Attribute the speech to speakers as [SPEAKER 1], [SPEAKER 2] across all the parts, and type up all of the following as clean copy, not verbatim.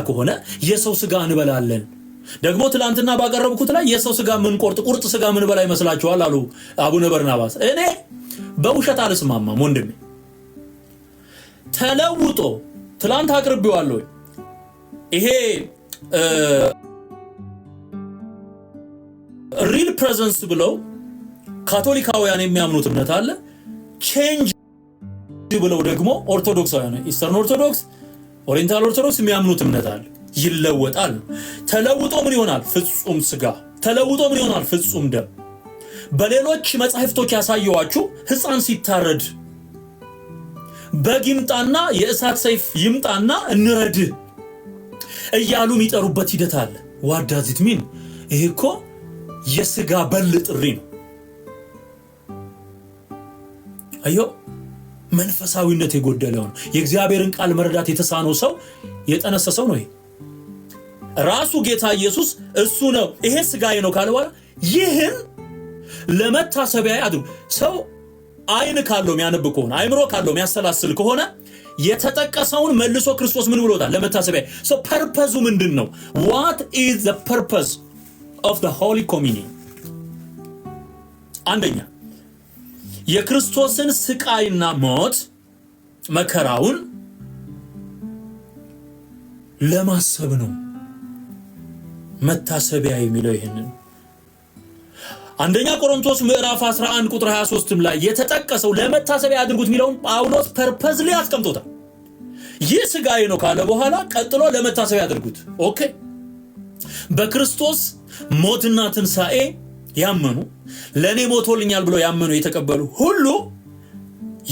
[SPEAKER 1] ከሆነ የሰው ስጋ እንበላለን። ደግሞ ትላንትና ባቀረብኩት ላይ የሰው ስጋ ምን ቁርጥ ስጋ ምን በላ ይመስላችኋል አሉ አቡነ በርናባስ። እኔ በውሸት አልስማማም ወንድሜ። ተለውጦ ትላንት አቅርቤዋለሁ። ይሄ ሪል ፕሬዘንስ ብለው ካቶሊካውያን የሚያምኑት እምነት አለ። ቼንጅ ብለው ደግሞ ኦርቶዶክሳውያን ኢስተርን ኦርቶዶክስ፣ ኦሪየንታል ኦርቶዶክስ የሚያምኑት እምነት አለ። ይለወጣል። ተለውጦ ምን ይሆናል? ፍጹም ስጋ። ተለውጦ ምን ይሆናል? ፍጹም ደም። በሌሎች መጻሕፍቶች ያሳየዋችሁ ሕፃን ሲታረድ በግ ይምጣና የእሳት ሰይፍ ይምጣና እንረድ እያሉ የሚጠሩበት ሂደት አለ። what does it mean? ይሄ እኮ የስጋ በል ጥሪ ነው። አዮ መንፈሳዊነት የጎደለው ነው። የእግዚአብሔርን ቃል መረዳት የተሳነው ሰው የጠነሰሰው ነው። ራሱ ጌታ ኢየሱስ እሱ ነው ይሄ ስጋዬ ነው ካለ በኋላ ይህን ለመታሰቢያ አድርጉ። ሰው አይን ካለው የሚያነብ ከሆነ አይምሮ ካለው የሚያሰላስል ከሆነ የተጠቀሰውን መልሶ ክርስቶስ ምን ብሎታል? ለመታሰቢያ። so purpose ምንድነው? what is the purpose of the holy communion? አንደኛ የክርስቶስን ስቃይና ሞት መከራውን ለማሰብ ነው መታሰቢያ የሚለው። ይሄንን አንደኛ ቆሮንቶስ ምዕራፍ 11 ቁጥር 23 ላይ የተጠቀሰው ለመታሰቢያ አድርጉት የሚለውን ጳውሎስ ፐርፐዝሊ አስቀምጦታል። ይህ ስጋዬ ነው ካለ በኋላ ቀጥሎ ለመታሰቢያ አድርጉት። ኦኬ። በክርስቶስ ሞትና ትንሣኤ ያመኑ ለኔ ሞቶልኛል ብለው ያመኑ የተቀበሉ ሁሉ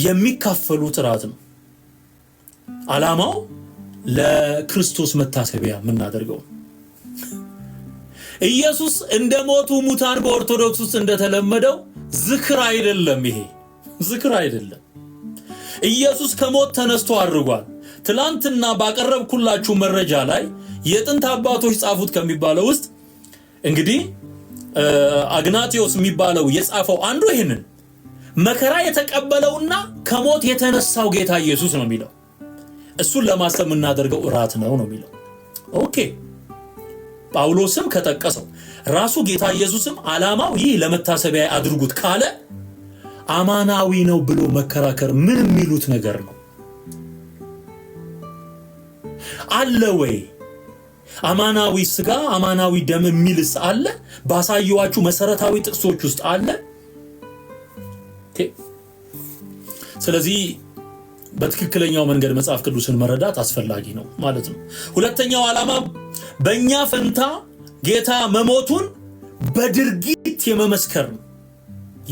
[SPEAKER 1] የሚካፈሉት ራት ነው። ዓላማው ለክርስቶስ መታሰቢያ የምናደርገው። ኢየሱስ እንደ ሞቱ ሙታን በኦርቶዶክስ ውስጥ እንደተለመደው ዝክር አይደለም። ይሄ ዝክር አይደለም። ኢየሱስ ከሞት ተነስቶ አድርጓል። ትላንትና ባቀረብኩላችሁ መረጃ ላይ የጥንት አባቶች ጻፉት ከሚባለው ውስጥ እንግዲህ አግናጢዮስ የሚባለው የጻፈው አንዱ ይሄንን መከራ የተቀበለውና ከሞት የተነሳው ጌታ ኢየሱስ ነው የሚለው። እሱን ለማሰብ የምናደርገው ራት ነው የሚለው። ኦኬ። ጳውሎስም ከጠቀሰው ራሱ ጌታ ኢየሱስም ዓላማው ይህ ለመታሰቢያ አድርጉት ካለ አማናዊ ነው ብሎ መከራከር ምን የሚሉት ነገር ነው አለ ወይ? አማናዊ ስጋ አማናዊ ደም የሚልስ አለ? ባሳየዋችሁ መሰረታዊ ጥቅሶች ውስጥ አለ? ስለዚህ በትክክለኛው መንገድ መጽሐፍ ቅዱስን መረዳት አስፈላጊ ነው ማለት ነው። ሁለተኛው ዓላማ በእኛ ፈንታ ጌታ መሞቱን በድርጊት የመመስከር ነው።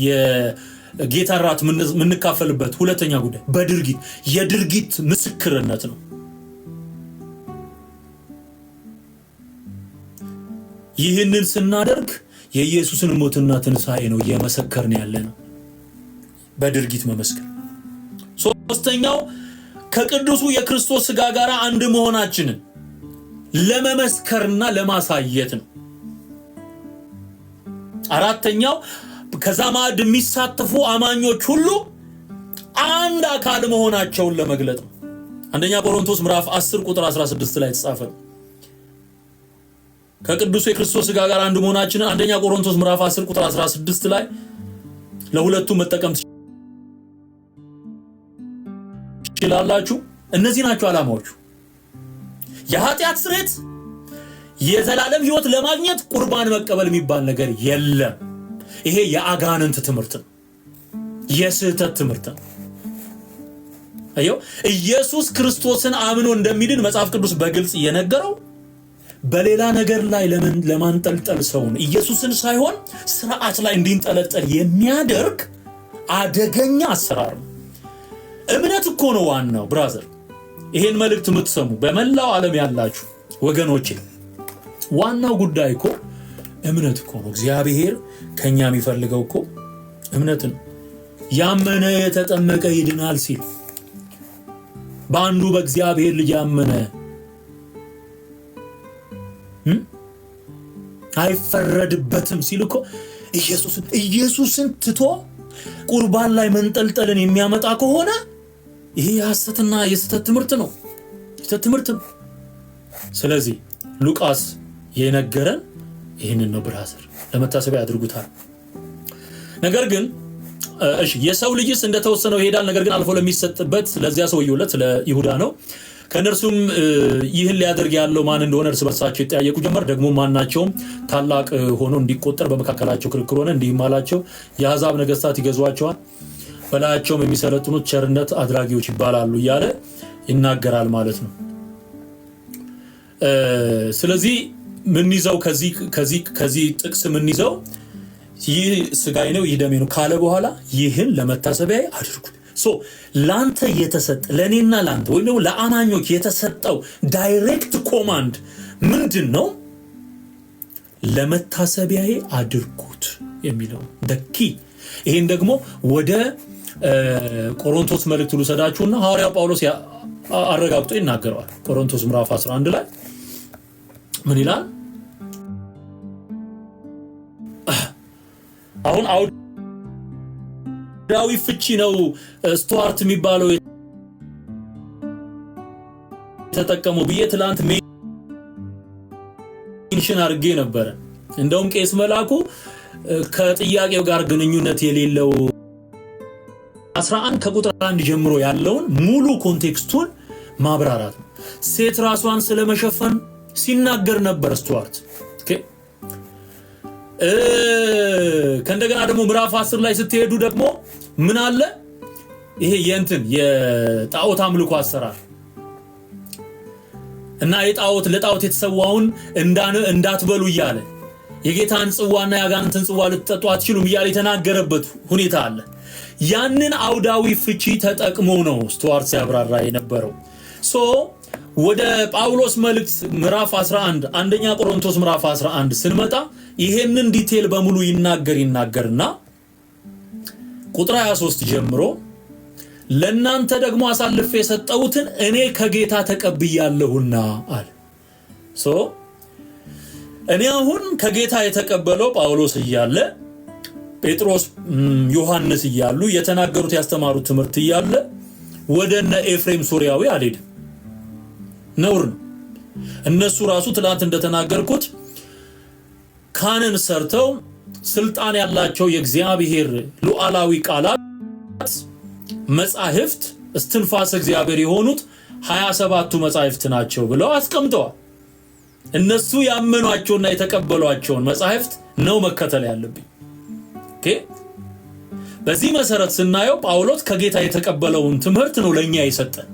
[SPEAKER 1] የጌታ ራት ምንካፈልበት ሁለተኛ ጉዳይ በድርጊት የድርጊት ምስክርነት ነው። ይህንን ስናደርግ የኢየሱስን ሞትና ትንሣኤ ነው እየመሰከርን ያለነው። በድርጊት መመስከር። ሶስተኛው ከቅዱሱ የክርስቶስ ሥጋ ጋር አንድ መሆናችንን ለመመስከርና ለማሳየት ነው። አራተኛው ከዛ ማዕድ የሚሳተፉ አማኞች ሁሉ አንድ አካል መሆናቸውን ለመግለጥ ነው። አንደኛ ቆሮንቶስ ምዕራፍ 10 ቁጥር 16 ላይ ተጻፈ። ከቅዱሱ የክርስቶስ ሥጋ ጋር አንድ መሆናችንን አንደኛ ቆሮንቶስ ምዕራፍ 10 ቁጥር 16 ላይ ለሁለቱ መጠቀም ትችላላችሁ። እነዚህ ናቸው ዓላማዎቹ። የኃጢአት ስርየት፣ የዘላለም ሕይወት ለማግኘት ቁርባን መቀበል የሚባል ነገር የለም። ይሄ የአጋንንት ትምህርት ነው፣ የስህተት ትምህርት ነው። አዮ ኢየሱስ ክርስቶስን አምኖ እንደሚድን መጽሐፍ ቅዱስ በግልጽ እየነገረው በሌላ ነገር ላይ ለማንጠልጠል ሰውን ኢየሱስን ሳይሆን ስርዓት ላይ እንዲንጠለጠል የሚያደርግ አደገኛ አሰራር ነው። እምነት እኮ ነው ዋናው ብራዘር። ይሄን መልእክት የምትሰሙ በመላው ዓለም ያላችሁ ወገኖቼ ዋናው ጉዳይ እኮ እምነት እኮ ነው። እግዚአብሔር ከኛ የሚፈልገው እኮ እምነት ነው። ያመነ የተጠመቀ ይድናል ሲል በአንዱ በእግዚአብሔር ልጅ ያመነ አይፈረድበትም ሲል እኮ ኢየሱስን ትቶ ቁርባን ላይ መንጠልጠልን የሚያመጣ ከሆነ ይሄ ሐሰትና የስተት ትምህርት ነው። ስተት ትምህርት ነው። ስለዚህ ሉቃስ የነገረን ይህንን ነው። ብራዘር ለመታሰቢያ ያድርጉታል። ነገር ግን እሺ የሰው ልጅስ እንደተወሰነው ይሄዳል፣ ነገር ግን አልፎ ለሚሰጥበት ለዚያ ሰውየውለት ለይሁዳ ነው። ከነርሱም ይህን ሊያደርግ ያለው ማን እንደሆነ እርስ በርሳቸው ይጠያየቁ ጀመር። ደግሞ ማናቸውም ታላቅ ሆኖ እንዲቆጠር በመካከላቸው ክርክር ሆነ። እንዲህም አላቸው፣ የአሕዛብ ነገሥታት ይገዟቸዋል፣ በላያቸውም የሚሰለጥኑት ቸርነት አድራጊዎች ይባላሉ እያለ ይናገራል ማለት ነው። ስለዚህ ምን ይዘው ከዚህ ጥቅስ ምን ይዘው ይህ ስጋዬ ነው ይህ ደሜ ነው ካለ በኋላ ይህን ለመታሰቢያ አድርጉት። ላንተ የተሰጠ ለኔና ላንተ ወይም ደግሞ ለአማኞች የተሰጠው ዳይሬክት ኮማንድ ምንድነው? ለመታሰቢያዬ አድርጉት የሚለው ደቂ። ይሄን ደግሞ ወደ ቆሮንቶስ መልእክት ልሰዳችሁና ሐዋርያው ጳውሎስ አረጋግጦ ይናገራል። ቆሮንቶስ ምዕራፍ 11 ላይ ምን ይላል? አሁን አውዳዊ ፍቺ ነው ስቱዋርት የሚባለው የተጠቀመው ብዬ ትላንት ሜንሽን አድርጌ ነበር። እንደውም ቄስ መላኩ ከጥያቄው ጋር ግንኙነት የሌለው 11 ከቁጥር 1 ጀምሮ ያለውን ሙሉ ኮንቴክስቱን ማብራራት ነው። ሴት ራሷን ስለመሸፈን ሲናገር ነበር ስቱዋርት። ከእንደገና ደግሞ ምዕራፍ 10 ላይ ስትሄዱ ደግሞ ምን አለ? ይሄ የጣዖት አምልኮ አሰራር እና ለጣዖት የተሰዋውን እንዳትበሉ እያለ የጌታን ጽዋና ያጋንንትን ጽዋ ልትጠጡ አትችሉም እያለ የተናገረበት ሁኔታ አለ። ያንን አውዳዊ ፍቺ ተጠቅሞ ነው ስቱዋርት ሲያብራራ የነበረው። ወደ ጳውሎስ መልእክት ምዕራፍ 11 አንደኛ ቆሮንቶስ ምዕራፍ 11 ስንመጣ ይሄንን ዲቴል በሙሉ ይናገርና ቁጥር 23 ጀምሮ ለናንተ ደግሞ አሳልፌ የሰጠሁትን እኔ ከጌታ ተቀብያለሁና አለ። እኔ አሁን ከጌታ የተቀበለው ጳውሎስ እያለ ጴጥሮስ ዮሐንስ እያሉ የተናገሩት ያስተማሩት ትምህርት እያለ ወደነ ኤፍሬም ሶሪያዊ አልሄድም። ነውር ነው። እነሱ ራሱ ትላንት እንደተናገርኩት ካህንን ሰርተው ስልጣን ያላቸው የእግዚአብሔር ሉዓላዊ ቃላት መጻሕፍት እስትንፋሰ እግዚአብሔር የሆኑት 27ቱ መጻሕፍት ናቸው ብለው አስቀምጠዋል። እነሱ ያመኗቸውና የተቀበሏቸውን መጻሕፍት ነው መከተል ያለብኝ። በዚህ መሰረት ስናየው ጳውሎስ ከጌታ የተቀበለውን ትምህርት ነው ለኛ የሰጠን።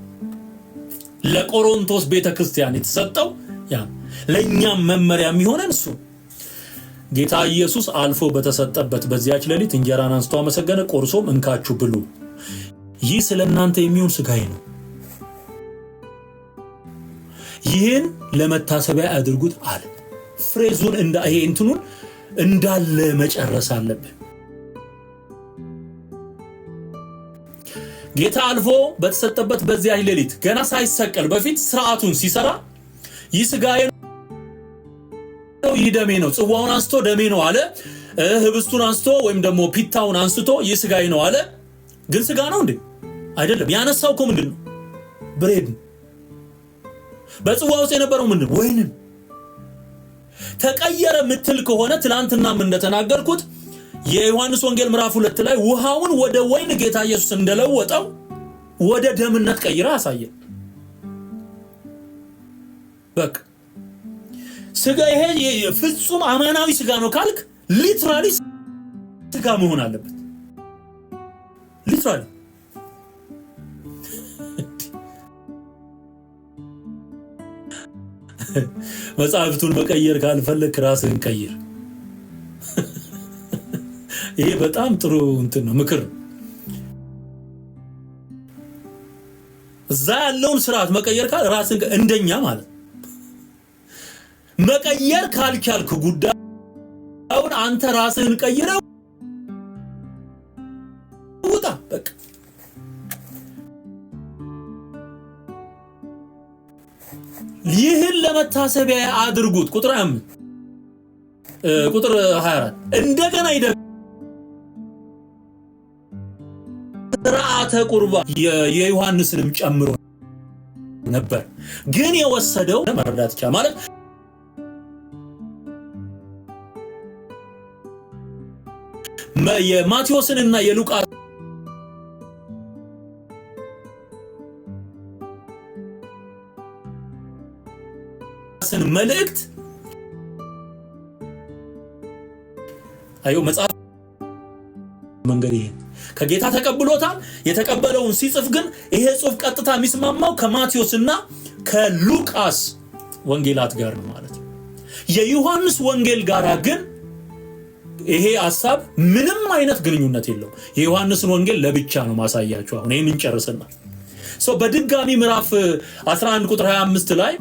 [SPEAKER 1] ለቆሮንቶስ ቤተክርስቲያን የተሰጠው ያ ለኛም መመሪያ የሚሆነን እሱ። ጌታ ኢየሱስ አልፎ በተሰጠበት በዚያች ሌሊት እንጀራን አንስቶ አመሰገነ፣ ቆርሶም እንካችሁ ብሉ፣ ይህ ስለናንተ የሚሆን ስጋዬ ነው፣ ይህን ለመታሰቢያ አድርጉት አለ። ፍሬዙን እንዳለ መጨረስ አለብን። ጌታ አልፎ በተሰጠበት በዚያች ሌሊት ገና ሳይሰቀል በፊት ስርዓቱን ሲሰራ ይህ ስጋዬ ነው ይህ ደሜ ነው፣ ጽዋውን አንስቶ ደሜ ነው አለ። ህብስቱን አንስቶ ወይም ደግሞ ፒታውን አንስቶ ይህ ስጋዬ ነው አለ። ግን ስጋ ነው እንዴ? አይደለም። ያነሳው እኮ ምንድነው? ብሬድ። በጽዋው ውስጥ የነበረው ምንድነው? ወይን። ተቀየረ ምትል ከሆነ ትላንትናም እንደተናገርኩት የዮሐንስ ወንጌል ምዕራፍ 2 ላይ ውሃውን ወደ ወይን ጌታ ኢየሱስ እንደለወጠው ወደ ደምነት ቀይራ አሳየ። በቃ ስጋ ይሄ ፍጹም አማናዊ ስጋ ነው ካልክ ሊትራሊ ስጋ መሆን አለበት። ሊትራሊ መጽሐፍቱን መቀየር ካልፈለክ ራስህን ቀይር። ይሄ በጣም ጥሩ ምክር። እዛ ያለውን ስርዓት መቀየር ካል ራስን እንደኛ ማለት መቀየር ካልቻልክ ጉዳዩን አንተ ራስህን ቀይረው ውጣ። በቃ ይህን ለመታሰቢያ አድርጉት። ቁጥር 24 እንደገና ስርዓተ ቁርባን የዮሐንስንም ጨምሮ ነበር። ግን የወሰደው መረዳት ይቻላል ማለት የማቴዎስንና የሉቃስን መልእክት መጽሐፍ መንገድ ይሄ ከጌታ ተቀብሎታል። የተቀበለውን ሲጽፍ ግን ይሄ ጽሑፍ ቀጥታ የሚስማማው ከማቴዎስና ከሉቃስ ወንጌላት ጋር ነው ማለት ነው። የዮሐንስ ወንጌል ጋር ግን ይሄ ሐሳብ ምንም አይነት ግንኙነት የለውም። የዮሐንስን ወንጌል ለብቻ ነው ማሳያችሁ። አሁን ይሄን እንጨርስና በድጋሚ ምዕራፍ 11 ቁጥር 25 ላይ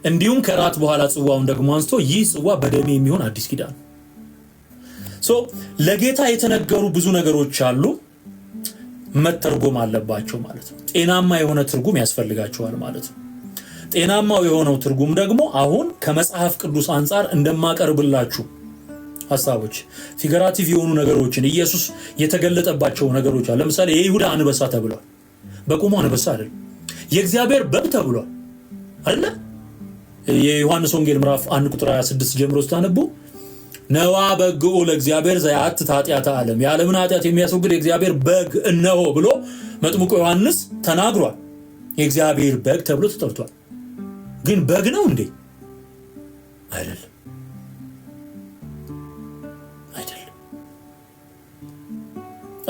[SPEAKER 1] እንዲሁም ከራት በኋላ ጽዋውን ደግሞ አንስቶ ይህ ጽዋ በደሜ የሚሆን አዲስ ኪዳን ለጌታ የተነገሩ ብዙ ነገሮች አሉ፣ መተርጎም አለባቸው ማለት ነው። ጤናማ የሆነ ትርጉም ያስፈልጋቸዋል ማለት ነው። ጤናማው የሆነው ትርጉም ደግሞ አሁን ከመጽሐፍ ቅዱስ አንፃር እንደማቀርብላችሁ ሐሳቦች ፊገራቲቭ የሆኑ ነገሮችን ኢየሱስ የተገለጠባቸው ነገሮች አሉ። ለምሳሌ የይሁዳ አንበሳ ተብሏል። በቁሙ አንበሳ አይደል፣ የእግዚአብሔር በግ ተብሏል አይደል? የዮሐንስ ወንጌል ምዕራፍ 1 ቁጥር 26 ጀምሮ ስታነቡ ነዋ በግኡ ለእግዚአብሔር ዘያት ኃጢአተ ዓለም፣ የዓለምን ኃጢአት የሚያስወግድ የእግዚአብሔር በግ እነሆ ብሎ መጥምቁ ዮሐንስ ተናግሯል። የእግዚአብሔር በግ ተብሎ ተጠርቷል። ግን በግ ነው እንዴ? አይደለም።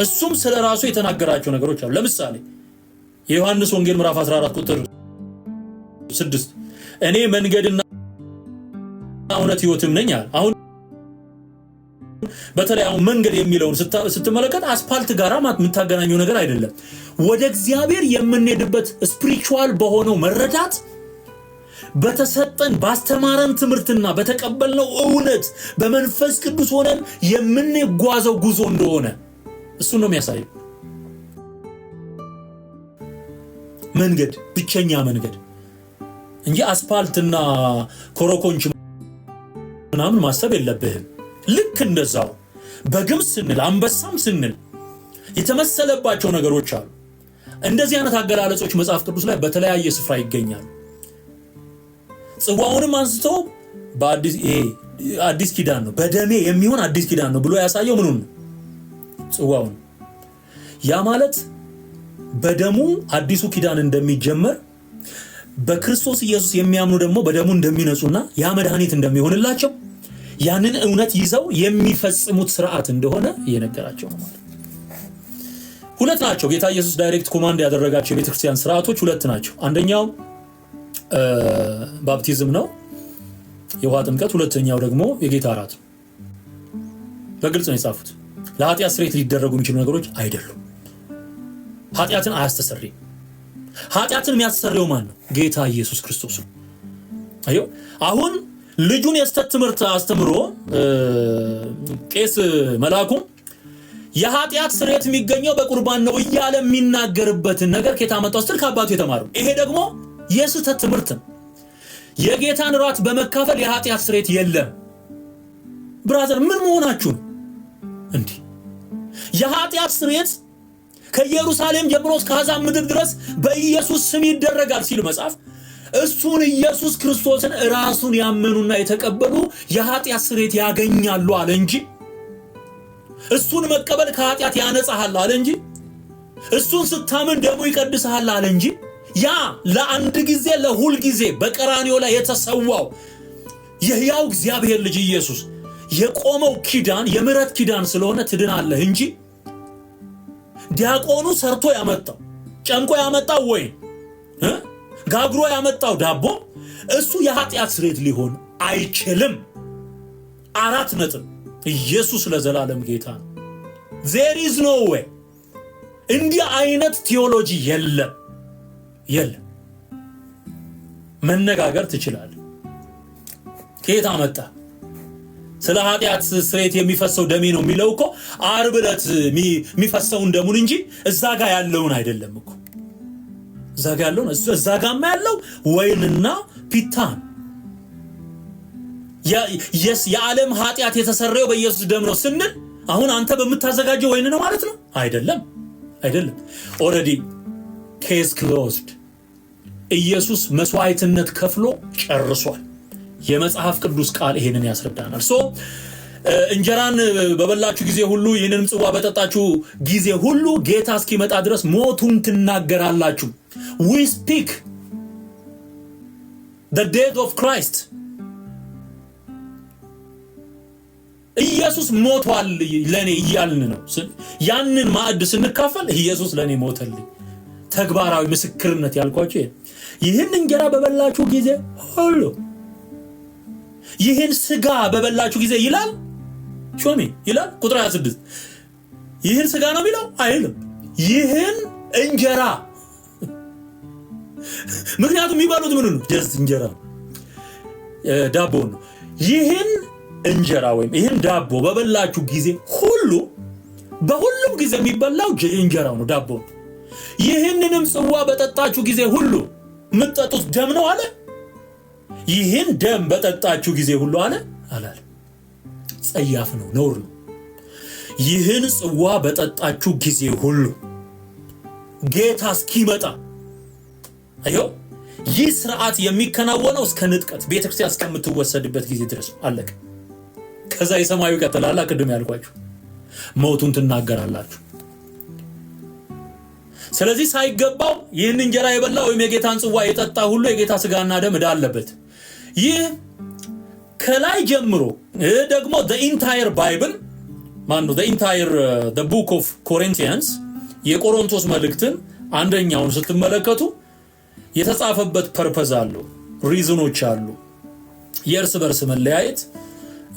[SPEAKER 1] እሱም ስለራሱ የተናገራቸው ነገሮች አሉ። ለምሳሌ የዮሐንስ ወንጌል ምዕራፍ 14 ቁጥር 6 እኔ መንገድና እውነት ሕይወትም ነኝ አለ። አሁን በተለይ አሁን መንገድ የሚለውን ስትመለከት አስፓልት ጋራ የምታገናኘው ነገር አይደለም። ወደ እግዚአብሔር የምንሄድበት ስፒሪቹዋል በሆነው መረዳት በተሰጠን ባስተማረን ትምህርትና በተቀበልነው እውነት በመንፈስ ቅዱስ ሆነን የምንጓዘው ጉዞ እንደሆነ እሱ ነው የሚያሳየው። መንገድ ብቸኛ መንገድ እንጂ አስፓልትና ኮረኮንች ምናምን ማሰብ የለብህም። ልክ እንደዛው በግም ስንል አንበሳም ስንል የተመሰለባቸው ነገሮች አሉ። እንደዚህ አይነት አገላለጾች መጽሐፍ ቅዱስ ላይ በተለያየ ስፍራ ይገኛሉ። ጽዋውንም አንስቶ አዲስ ኪዳን ነው በደሜ የሚሆን አዲስ ኪዳን ነው ብሎ ያሳየው ምኑን ነው? ጽዋውን። ያ ማለት በደሙ አዲሱ ኪዳን እንደሚጀመር በክርስቶስ ኢየሱስ የሚያምኑ ደግሞ በደሙ እንደሚነጹና ያ መድኃኒት እንደሚሆንላቸው ያንን እውነት ይዘው የሚፈጽሙት ስርዓት እንደሆነ እየነገራቸው ነው ማለት። ሁለት ናቸው። ጌታ ኢየሱስ ዳይሬክት ኮማንድ ያደረጋቸው የቤተክርስቲያን ስርዓቶች ሁለት ናቸው። አንደኛው ባፕቲዝም ነው፣ የውሃ ጥምቀት። ሁለተኛው ደግሞ የጌታ እራት። በግልጽ ነው የጻፉት። ለኃጢአት ስርየት ሊደረጉ የሚችሉ ነገሮች አይደሉም። ኃጢአትን አያስተሰርይም። ኃጢአትን የሚያስተሰርየው ማን ነው? ጌታ ኢየሱስ ክርስቶስ ነው። አዮ አሁን ልጁን የስተት ትምህርት አስተምሮ ቄስ መልአኩ የኃጢአት ስርየት የሚገኘው በቁርባን ነው እያለ የሚናገርበትን ነገር ከታመጣው ስትል ከአባቱ የተማረው ይሄ ደግሞ የስተት ትምህርት ነው። የጌታን እራት በመካፈል የኃጢአት ስርየት የለም። ብራዘር ምን መሆናችሁ ነው እንዴ? የኃጢአት ስርየት ከኢየሩሳሌም ጀምሮ እስከ አሕዛብ ምድር ድረስ በኢየሱስ ስም ይደረጋል ሲል መጽሐፍ እሱን ኢየሱስ ክርስቶስን ራሱን ያመኑና የተቀበሉ የኃጢአት ስርየት ያገኛሉ አለ እንጂ እሱን መቀበል ከኃጢአት ያነጻሃል አለ እንጂ እሱን ስታምን ደግሞ ይቀድስሃል አለ እንጂ ያ ለአንድ ጊዜ ለሁል ጊዜ በቀራንዮ ላይ የተሰዋው የሕያው እግዚአብሔር ልጅ ኢየሱስ የቆመው ኪዳን የምህረት ኪዳን ስለሆነ ትድናለህ እንጂ ዲያቆኑ ሰርቶ ያመጣው ጨምቆ ያመጣው ወይን ጋግሮ ያመጣው ዳቦ እሱ የኃጢአት ስርየት ሊሆን አይችልም። 4 ነጥብ። ኢየሱስ ለዘላለም ጌታ ነው። there is no way። እንዲህ አይነት ቲዮሎጂ የለም። መነጋገር ትችላለህ። ከየት አመጣ? ስለ ኃጢአት ስርየት የሚፈሰው ደሜ ነው የሚለው እኮ ዓርብ ዕለት የሚፈሰውን ደሙን እንጂ እዛ ጋር ያለውን አይደለም እኮ። እዛ ጋር ያለውን እዛ ጋርማ ያለው ወይንና ፒታን የዓለም ኃጢአት የተሰረየው በኢየሱስ ደም ነው ስንል አሁን አንተ በምታዘጋጀው ወይን ነው ማለት ነው? አይደለም። ኦልሬዲ ኬስ ክሎዝድ። ኢየሱስ መስዋዕትነት ከፍሎ ጨርሷል። የመጽሐፍ ቅዱስ ቃል ይሄንን ያስረዳናል። እንጀራን በበላችሁ ጊዜ ሁሉ ይህንንም ጽዋ በጠጣችሁ ጊዜ ሁሉ ጌታ እስኪመጣ ድረስ ሞቱን ትናገራላችሁ። we speak the death of Christ። ኢየሱስ ሞቷል ለኔ እያልን ነው። ያንን ማዕድ ስንካፈል ኢየሱስ ለኔ ሞተልኝ። ተግባራዊ ምስክርነት ያልኳችሁ ይህን እንጀራ በበላችሁ ጊዜ ሁሉ ይህን ስጋ በበላችሁ ጊዜ ይላል ሾሚ ይላል ቁጥር 26 ይህን ስጋ ነው የሚለው አይልም፣ ይህን እንጀራ። ምክንያቱም የሚባሉት ምን ነው? ጀስት እንጀራ ዳቦ ነው። ይህን እንጀራ ወይም ይህን ዳቦ በበላችሁ ጊዜ ሁሉ፣ በሁሉም ጊዜ የሚበላው እንጀራው ነው፣ ዳቦ። ይህንንም ጽዋ በጠጣችሁ ጊዜ ሁሉ የምትጠጡት ደም ነው አለ። ይህን ደም በጠጣችሁ ጊዜ ሁሉ አለ አላለ። ጸያፍ ነው፣ ነውር ነው። ይህን ጽዋ በጠጣችሁ ጊዜ ሁሉ ጌታ እስኪመጣ አዮ ይህ ሥርዓት የሚከናወነው እስከ ንጥቀት ቤተክርስቲያን እስከምትወሰድበት ጊዜ ድረስ አለቀ። ከዛ የሰማዩ ይቀጥላል። ቅድም ያልኳችሁ ሞቱን ትናገራላችሁ። ስለዚህ ሳይገባው ይህን እንጀራ የበላ ወይም የጌታን ጽዋ የጠጣ ሁሉ የጌታ ሥጋና ደም ዕዳ አለበት። ይህ ከላይ ጀምሮ ደግሞ the entire Bible the entire the book of Corinthians የቆሮንቶስ መልእክትን አንደኛውን ስትመለከቱ የተጻፈበት ፐርፐዝ አለው፣ ሪዝኖች አሉ። የእርስ በርስ መለያየት፣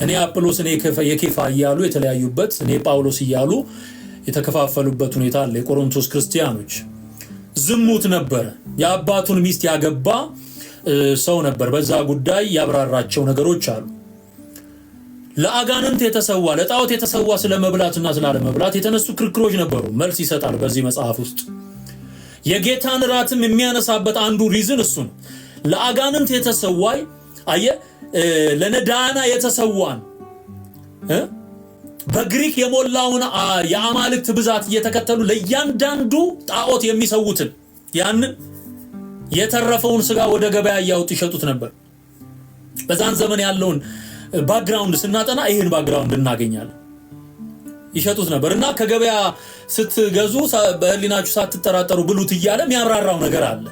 [SPEAKER 1] እኔ አጵሎስ እኔ የኬፋ እያሉ የተለያዩበት፣ እኔ ጳውሎስ እያሉ የተከፋፈሉበት ሁኔታ አለ። የቆሮንቶስ ክርስቲያኖች ዝሙት ነበረ፣ የአባቱን ሚስት ያገባ ሰው ነበር። በዛ ጉዳይ ያብራራቸው ነገሮች አሉ። ለአጋንንት የተሰዋ ለጣዖት የተሰዋ ስለመብላትና ስላለመብላት የተነሱ ክርክሮች ነበሩ። መልስ ይሰጣል በዚህ መጽሐፍ ውስጥ። የጌታን ራትም የሚያነሳበት አንዱ ሪዝን እሱ ነው። ለአጋንንት የተሰዋይ ለነዳና የተሰዋን በግሪክ የሞላውን የአማልክት ብዛት እየተከተሉ ለእያንዳንዱ ጣዖት የሚሰውትን ያንን የተረፈውን ስጋ ወደ ገበያ ያወጡ ይሸጡት ነበር። በዛን ዘመን ያለውን ባክግራውንድ ስናጠና ይሄን ባክግራውንድ እናገኛለን። ይሸጡት ነበርና ከገበያ ስትገዙ በህሊናችሁ ሳትጠራጠሩ ብሉት እያለ የሚያብራራው ነገር አለ።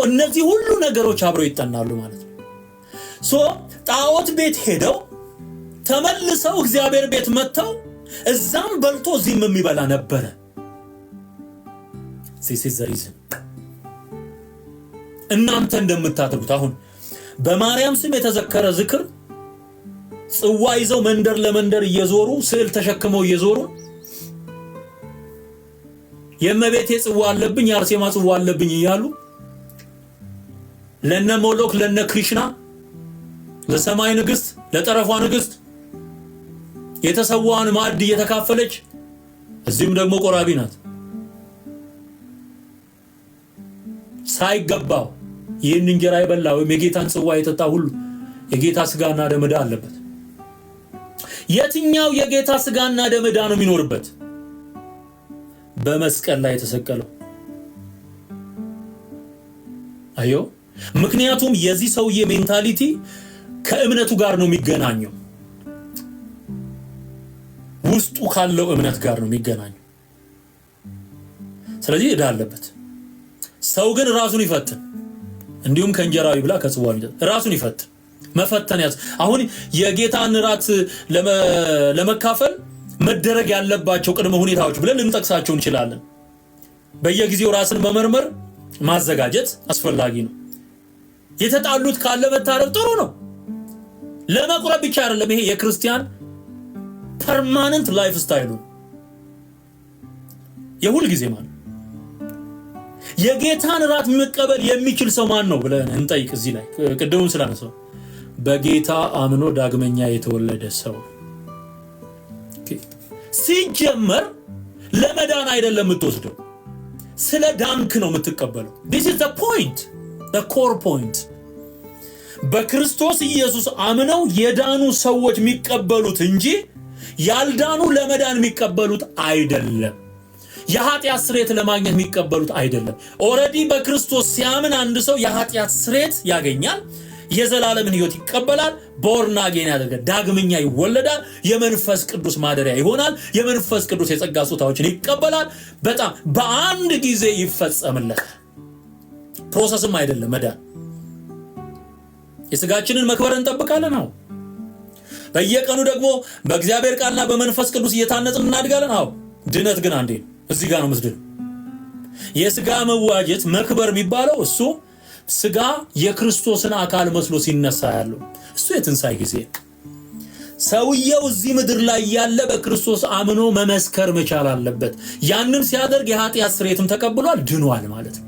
[SPEAKER 1] እነዚህ ሁሉ ነገሮች አብረው ይጠናሉ ማለት ነው። ጣዖት ቤት ሄደው ተመልሰው እግዚአብሔር ቤት መጥተው እዛም በልቶ እዚህም የሚበላ ነበረ። ሲሲዘሪዝ እናንተ እንደምታደርጉት አሁን በማርያም ስም የተዘከረ ዝክር ጽዋ ይዘው መንደር ለመንደር እየዞሩ ስዕል ተሸክመው እየዞሩ የእመቤቴ ጽዋ አለብኝ የአርሴማ ጽዋ አለብኝ እያሉ ለነ ሞሎክ ለነ ክሪሽና ለሰማይ ንግስት ለጠረፏ ንግስት የተሰዋን ማዕድ እየተካፈለች እዚህም ደግሞ ቆራቢ ናት። ሳይገባው ይህን እንጀራ የበላ ወይም የጌታን ጽዋ የጠጣ ሁሉ የጌታ ሥጋና ደም ዕዳ አለበት። የትኛው የጌታ ሥጋና ደም ዕዳ ነው የሚኖርበት? በመስቀል ላይ የተሰቀለው። አዮ ምክንያቱም የዚህ ሰውዬ ሜንታሊቲ ከእምነቱ ጋር ነው የሚገናኘው፣ ውስጡ ካለው እምነት ጋር ነው የሚገናኘው። ስለዚህ ዕዳ አለበት። ሰው ግን ራሱን ይፈትን፣ እንዲሁም ከእንጀራው ይብላ ከጽዋው ይጠጣ። ራሱን ይፈትን፣ መፈተን ያዝ። አሁን የጌታን ራት ለመካፈል መደረግ ያለባቸው ቅድመ ሁኔታዎች ብለን ልንጠቅሳቸው እንችላለን። በየጊዜው ራስን መመርመር ማዘጋጀት አስፈላጊ ነው። የተጣሉት ካለ መታረቅ ጥሩ ነው። ለመቁረብ ብቻ አይደለም። ይሄ የክርስቲያን ፐርማነንት ላይፍ ስታይሉ የሁል ጊዜ ማለት የጌታን ራት መቀበል የሚችል ሰው ማን ነው ብለን እንጠይቅ። እዚህ ላይ ቅድሙን ስላነሳው በጌታ አምኖ ዳግመኛ የተወለደ ሰው ሲጀመር ለመዳን አይደለም የምትወስደው፣ ስለ ዳንክ ነው የምትቀበለው። this is the point, the core point። በክርስቶስ ኢየሱስ አምነው የዳኑ ሰዎች የሚቀበሉት እንጂ ያልዳኑ ለመዳን የሚቀበሉት አይደለም። የኃጢአት ስርየት ለማግኘት የሚቀበሉት አይደለም። ኦሬዲ በክርስቶስ ሲያምን አንድ ሰው የኃጢአት ስርየት ያገኛል፣ የዘላለምን ሕይወት ይቀበላል፣ ቦርን አጌን ያደርጋል፣ ዳግመኛ ይወለዳል፣ የመንፈስ ቅዱስ ማደሪያ ይሆናል፣ የመንፈስ ቅዱስ የጸጋ ስጦታዎችን ይቀበላል። በጣም በአንድ ጊዜ ይፈጸምለታል። ፕሮሰስም አይደለም መዳን። የስጋችንን መክበር እንጠብቃለን። አዎ በየቀኑ ደግሞ በእግዚአብሔር ቃልና በመንፈስ ቅዱስ እየታነጽን እናድጋለን። አዎ ድነት ግን አንዴ እዚህ ጋር ነው መስደድ። የስጋ መዋጀት መክበር የሚባለው እሱ ስጋ የክርስቶስን አካል መስሎ ሲነሳ ያለው እሱ የትንሣኤ ጊዜ። ሰውየው እዚህ ምድር ላይ ያለ በክርስቶስ አምኖ መመስከር መቻል አለበት። ያንን ሲያደርግ የኃጢአት ስርየትም ተቀብሏል፣ ድኗል ማለት ነው።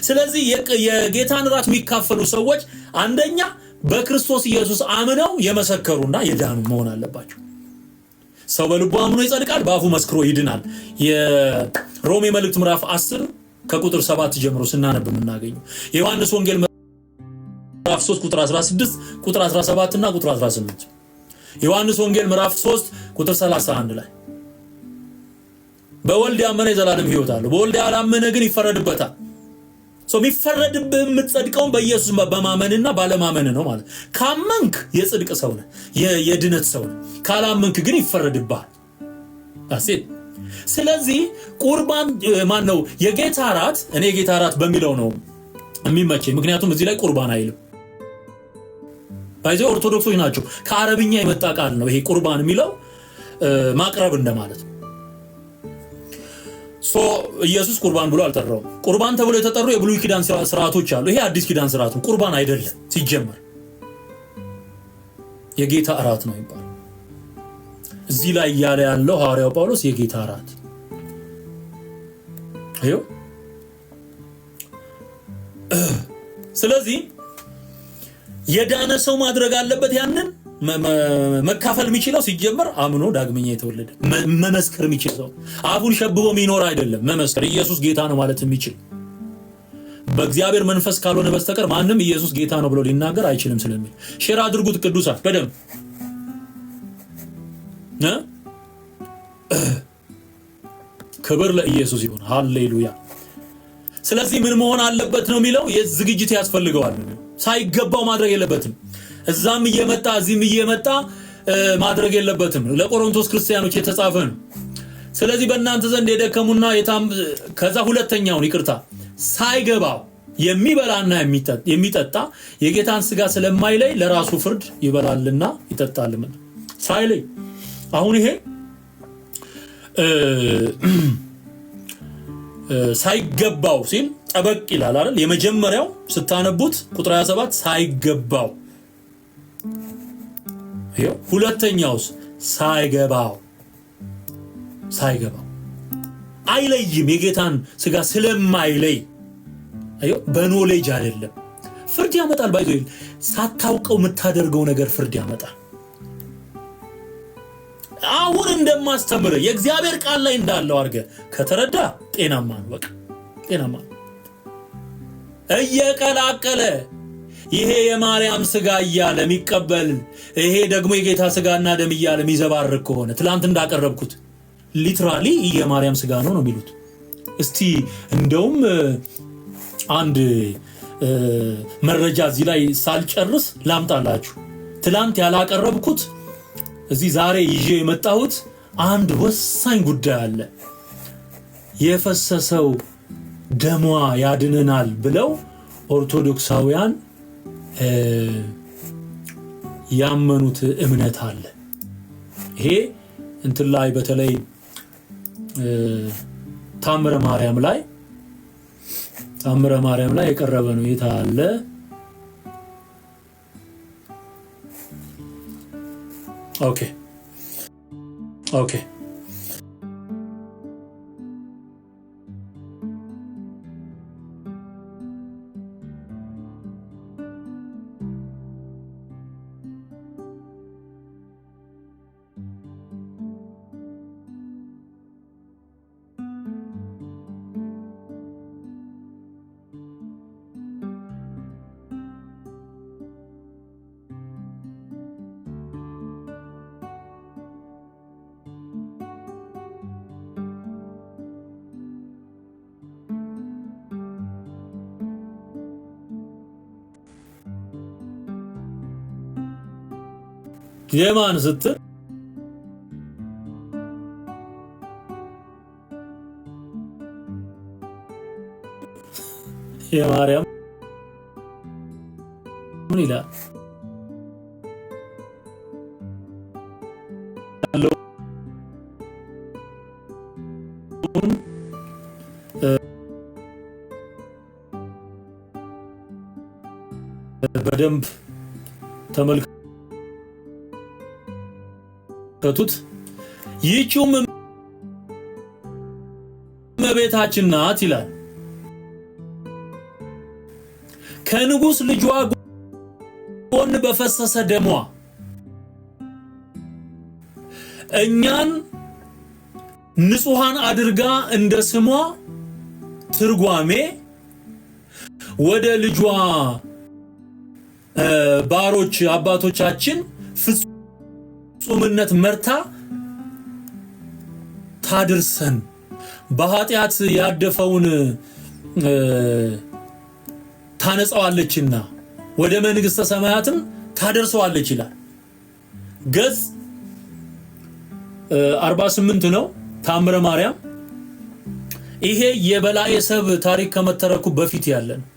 [SPEAKER 1] ስለዚህ የጌታን ራት የሚካፈሉ ሰዎች አንደኛ በክርስቶስ ኢየሱስ አምነው የመሰከሩና የዳኑ መሆን አለባቸው። ሰው በልቡ አምኖ ይጸድቃል፣ በአፉ መስክሮ ይድናል። የሮሜ መልእክት ምዕራፍ 10 ከቁጥር 7 ጀምሮ ስናነብ የምናገኘው የዮሐንስ ወንጌል ምዕራፍ 3 ቁጥር 16 ቁጥር 17 እና ቁጥር 18 ዮሐንስ ወንጌል ምዕራፍ 3 ቁጥር 31 ላይ በወልድ ያመነ የዘላለም ሕይወት አለው፣ በወልድ ያላመነ ግን ይፈረድበታል። የሚፈረድብህ የምትጸድቀውን በኢየሱስ በማመንና ባለማመን ነው ማለት። ካመንክ የጽድቅ ሰው ነህ፣ የድነት ሰው ነህ። ካላመንክ ግን ይፈረድብሃል። አሴት ስለዚህ ቁርባን ማን ነው? የጌታ ራት። እኔ የጌታ ራት በሚለው ነው የሚመቸኝ፣ ምክንያቱም እዚህ ላይ ቁርባን አይልም። ባይዘው ኦርቶዶክሶች ናቸው ከአረብኛ የመጣ ቃል ነው ይሄ ቁርባን የሚለው ማቅረብ እንደማለት ነው። ኢየሱስ ቁርባን ብሎ አልጠራውም። ቁርባን ተብሎ የተጠሩ የብሉይ ኪዳን ስርዓቶች አሉ። ይሄ አዲስ ኪዳን ስርዓት ነው፣ ቁርባን አይደለም። ሲጀመር የጌታ እራት ነው ይባላል። እዚህ ላይ ያለ ያለው ሐዋርያው ጳውሎስ የጌታ እራት አይዮ። ስለዚህ የዳነ ሰው ማድረግ አለበት። ያንን መካፈል የሚችለው ሲጀመር አምኖ ዳግመኛ የተወለደ መመስከር የሚችል ሰው፣ አፉን ሸብቦ የሚኖር አይደለም። መመስከር ኢየሱስ ጌታ ነው ማለት የሚችል በእግዚአብሔር መንፈስ ካልሆነ በስተቀር ማንም ኢየሱስ ጌታ ነው ብሎ ሊናገር አይችልም ስለሚል ሼር አድርጉት ቅዱሳን በደም ክብር ለኢየሱስ ይሁን። ሃሌሉያ። ስለዚህ ምን መሆን አለበት ነው የሚለው? የዝግጅት ያስፈልገዋል። ሳይገባው ማድረግ የለበትም። እዛም እየመጣ እዚህም እየመጣ ማድረግ የለበትም። ለቆሮንቶስ ክርስቲያኖች የተጻፈ ነው። ስለዚህ በእናንተ ዘንድ የደከሙና ከዛ ሁለተኛውን ይቅርታ ሳይገባው የሚበላና የሚጠጣ የጌታን ስጋ ስለማይለይ ለራሱ ፍርድ ይበላልና ይጠጣል። ሳይለይ አሁን ይሄ ሳይገባው ሲል ጠበቅ ይላል አይደል? የመጀመሪያው ስታነቡት ቁጥር 27 ሳይገባው፣ ሁለተኛውስ ሳይገባው አይለይም። የጌታን ስጋ ስለማይለይ በኖሌጅ አይደለም። ፍርድ ያመጣል። ባይዞ ሳታውቀው የምታደርገው ነገር ፍርድ ያመጣል። አሁን እንደማስተምር የእግዚአብሔር ቃል ላይ እንዳለው አድርገ ከተረዳ ጤናማ ነው። በቃ ጤናማ ነው። እየቀላቀለ ይሄ የማርያም ስጋ እያለ የሚቀበል ይሄ ደግሞ የጌታ ስጋና ደም እያለ የሚዘባርቅ ከሆነ ትላንት እንዳቀረብኩት ሊትራሊ የማርያም ስጋ ነው የሚሉት። እስቲ እንደውም አንድ መረጃ እዚህ ላይ ሳልጨርስ ላምጣላችሁ። ትላንት ያላቀረብኩት እዚህ ዛሬ ይዤ የመጣሁት አንድ ወሳኝ ጉዳይ አለ። የፈሰሰው ደሟ ያድነናል ብለው ኦርቶዶክሳውያን ያመኑት እምነት አለ። ይሄ እንትን ላይ በተለይ ታምረ ማርያም ላይ የቀረበ ነው። የታ አለ? ኦኬ የማን ስትል የማርያም ምን ይላል? በደንብ ተመልከቱት። ይህችውም እመቤታችን ናት ይላል። ከንጉሥ ልጇ ጎን በፈሰሰ ደሟ እኛን ንጹሃን አድርጋ እንደ ስሟ ትርጓሜ ወደ ልጇ ባሮች አባቶቻችን ፍጹምነት መርታ ታድርሰን በኃጢአት ያደፈውን ታነጻዋለችና ወደ መንግሥተ ሰማያትም ታደርሰዋለች ይላል። ገጽ 48 ነው ታምረ ማርያም። ይሄ የበላዔ ሰብ ታሪክ ከመተረኩ በፊት ያለ ነው።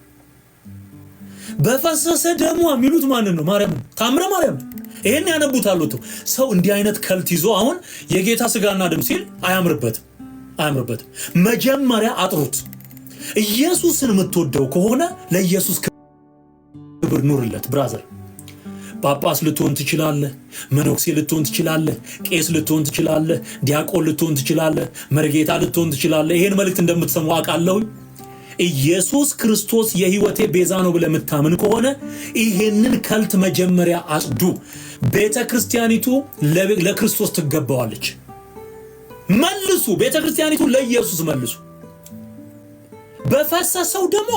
[SPEAKER 1] በፈሰሰ ደሟ የሚሉት ማንን ነው? ማርያም ነው። ታምረ ማርያም ይሄን ያነቡታል። ሰው እንዲህ አይነት ከልት ይዞ አሁን የጌታ ስጋና ደም ሲል አያምርበትም። መጀመሪያ አጥሩት። ኢየሱስን የምትወደው ከሆነ ለኢየሱስ ክብር ኑርለት። ብራዘር ጳጳስ ልትሆን ትችላለህ፣ መነኩሴ ልትሆን ትችላለህ፣ ቄስ ልትሆን ትችላለህ፣ ዲያቆን ልትሆን ትችላለህ፣ መርጌታ ልትሆን ትችላለህ። ይሄን መልእክት እንደምትሰሙ አውቃለሁ። ኢየሱስ ክርስቶስ የህይወቴ ቤዛ ነው ብለህ የምታምን ከሆነ ይሄንን ከልት መጀመሪያ አጽዱ። ቤተክርስቲያኒቱ ለክርስቶስ ትገባዋለች። መልሱ። ቤተክርስቲያኒቱ ለኢየሱስ መልሱ። በፈሰሰው ደሞ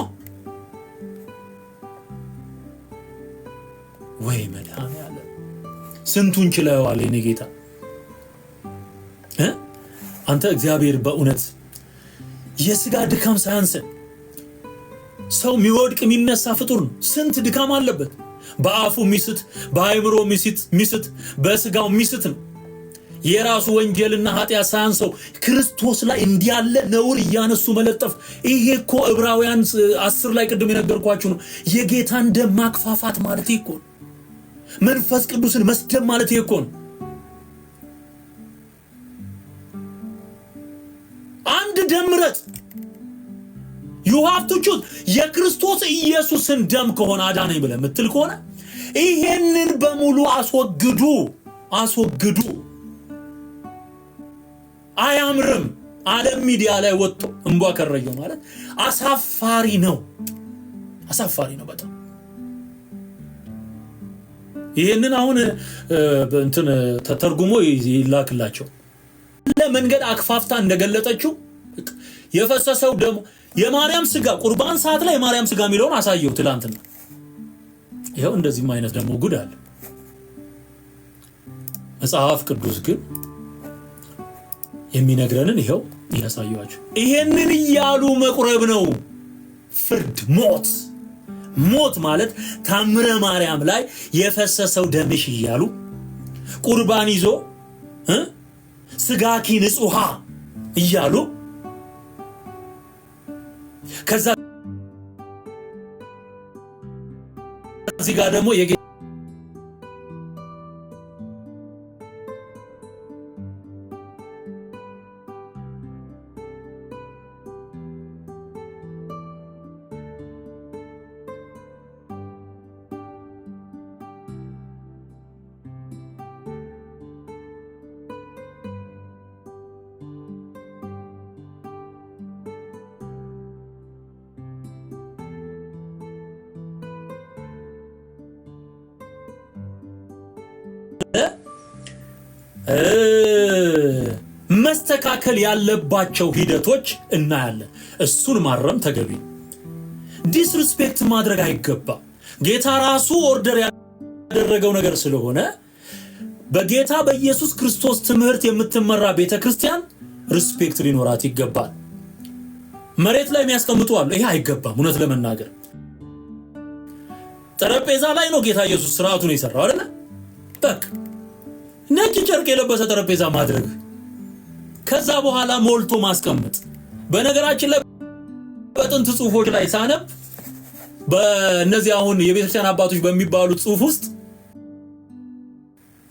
[SPEAKER 1] ወይ መድኃኒዓለም ስንቱን ችለዋል የኔ ጌታ። አንተ እግዚአብሔር በእውነት የስጋ ድካም ሳያንስን ሰው የሚወድቅ የሚነሳ ፍጡር ነው። ስንት ድካም አለበት። በአፉ ሚስት፣ በአይምሮ ሚስት፣ በስጋው ሚስት ነው። የራሱ ወንጀልና ኃጢአት ሳያንሰው ክርስቶስ ላይ እንዲያለ ነውር እያነሱ መለጠፍ። ይሄ እኮ ዕብራውያን 10 ላይ ቅድም የነገርኳችሁ ነው። የጌታን ደም ማክፋፋት ማለት ይሄ እኮ ነው። መንፈስ ቅዱስን መስደብ ማለት ይሄ እኮ ነው። አንድ ደም ምረጥ። you have to choose። የክርስቶስ ኢየሱስን ደም ከሆነ አዳነኝ ብለህ የምትል ከሆነ ይሄንን በሙሉ አስወግዱ። አያምርም። ዓለም ሚዲያ ላይ ወጥቶ እንቧ ከረየው ማለት አሳፋሪ ነው በጣም። ይሄንን አሁን እንትን ተተርጉሞ ይላክላቸው። ለመንገድ አክፋፍታ እንደገለጠችው የፈሰሰው ደም የማርያም ስጋ ቁርባን ሰዓት ላይ የማርያም ስጋ የሚለውን አሳየው ትላንትና። ይሄው እንደዚህም አይነት ደግሞ ጉድ አለ። መጽሐፍ ቅዱስ ግን የሚነግረንን ይሄው ያሳያችሁ። ይሄንን እያሉ መቁረብ ነው ፍርድ፣ ሞት ማለት ታምረ ማርያም ላይ የፈሰሰው ደምሽ እያሉ ቁርባን ይዞ ስጋኪ ንጹሃ እያሉ ከዛ እዚህ ጋር ደግሞ መስተካከል ያለባቸው ሂደቶች እናያለን። እሱን ማረም ተገቢ። ዲስሪስፔክት ማድረግ አይገባም። ጌታ ራሱ ኦርደር ያደረገው ነገር ስለሆነ በጌታ በኢየሱስ ክርስቶስ ትምህርት የምትመራ ቤተክርስቲያን ሪስፔክት ሊኖራት ይገባል። መሬት ላይ የሚያስቀምጡ አሉ። ይሄ አይገባም። እውነት ለመናገር ጠረጴዛ ላይ ነው ጌታ ኢየሱስ ስርዓቱን የሰራው አይደል? በቃ ነጭ ጨርቅ የለበሰ ጠረጴዛ ማድረግ፣ ከዛ በኋላ ሞልቶ ማስቀመጥ። በነገራችን ላይ በጥንት ጽሁፎች ላይ ሳነብ በእነዚህ አሁን የቤተክርስቲያን አባቶች በሚባሉት ጽሁፍ ውስጥ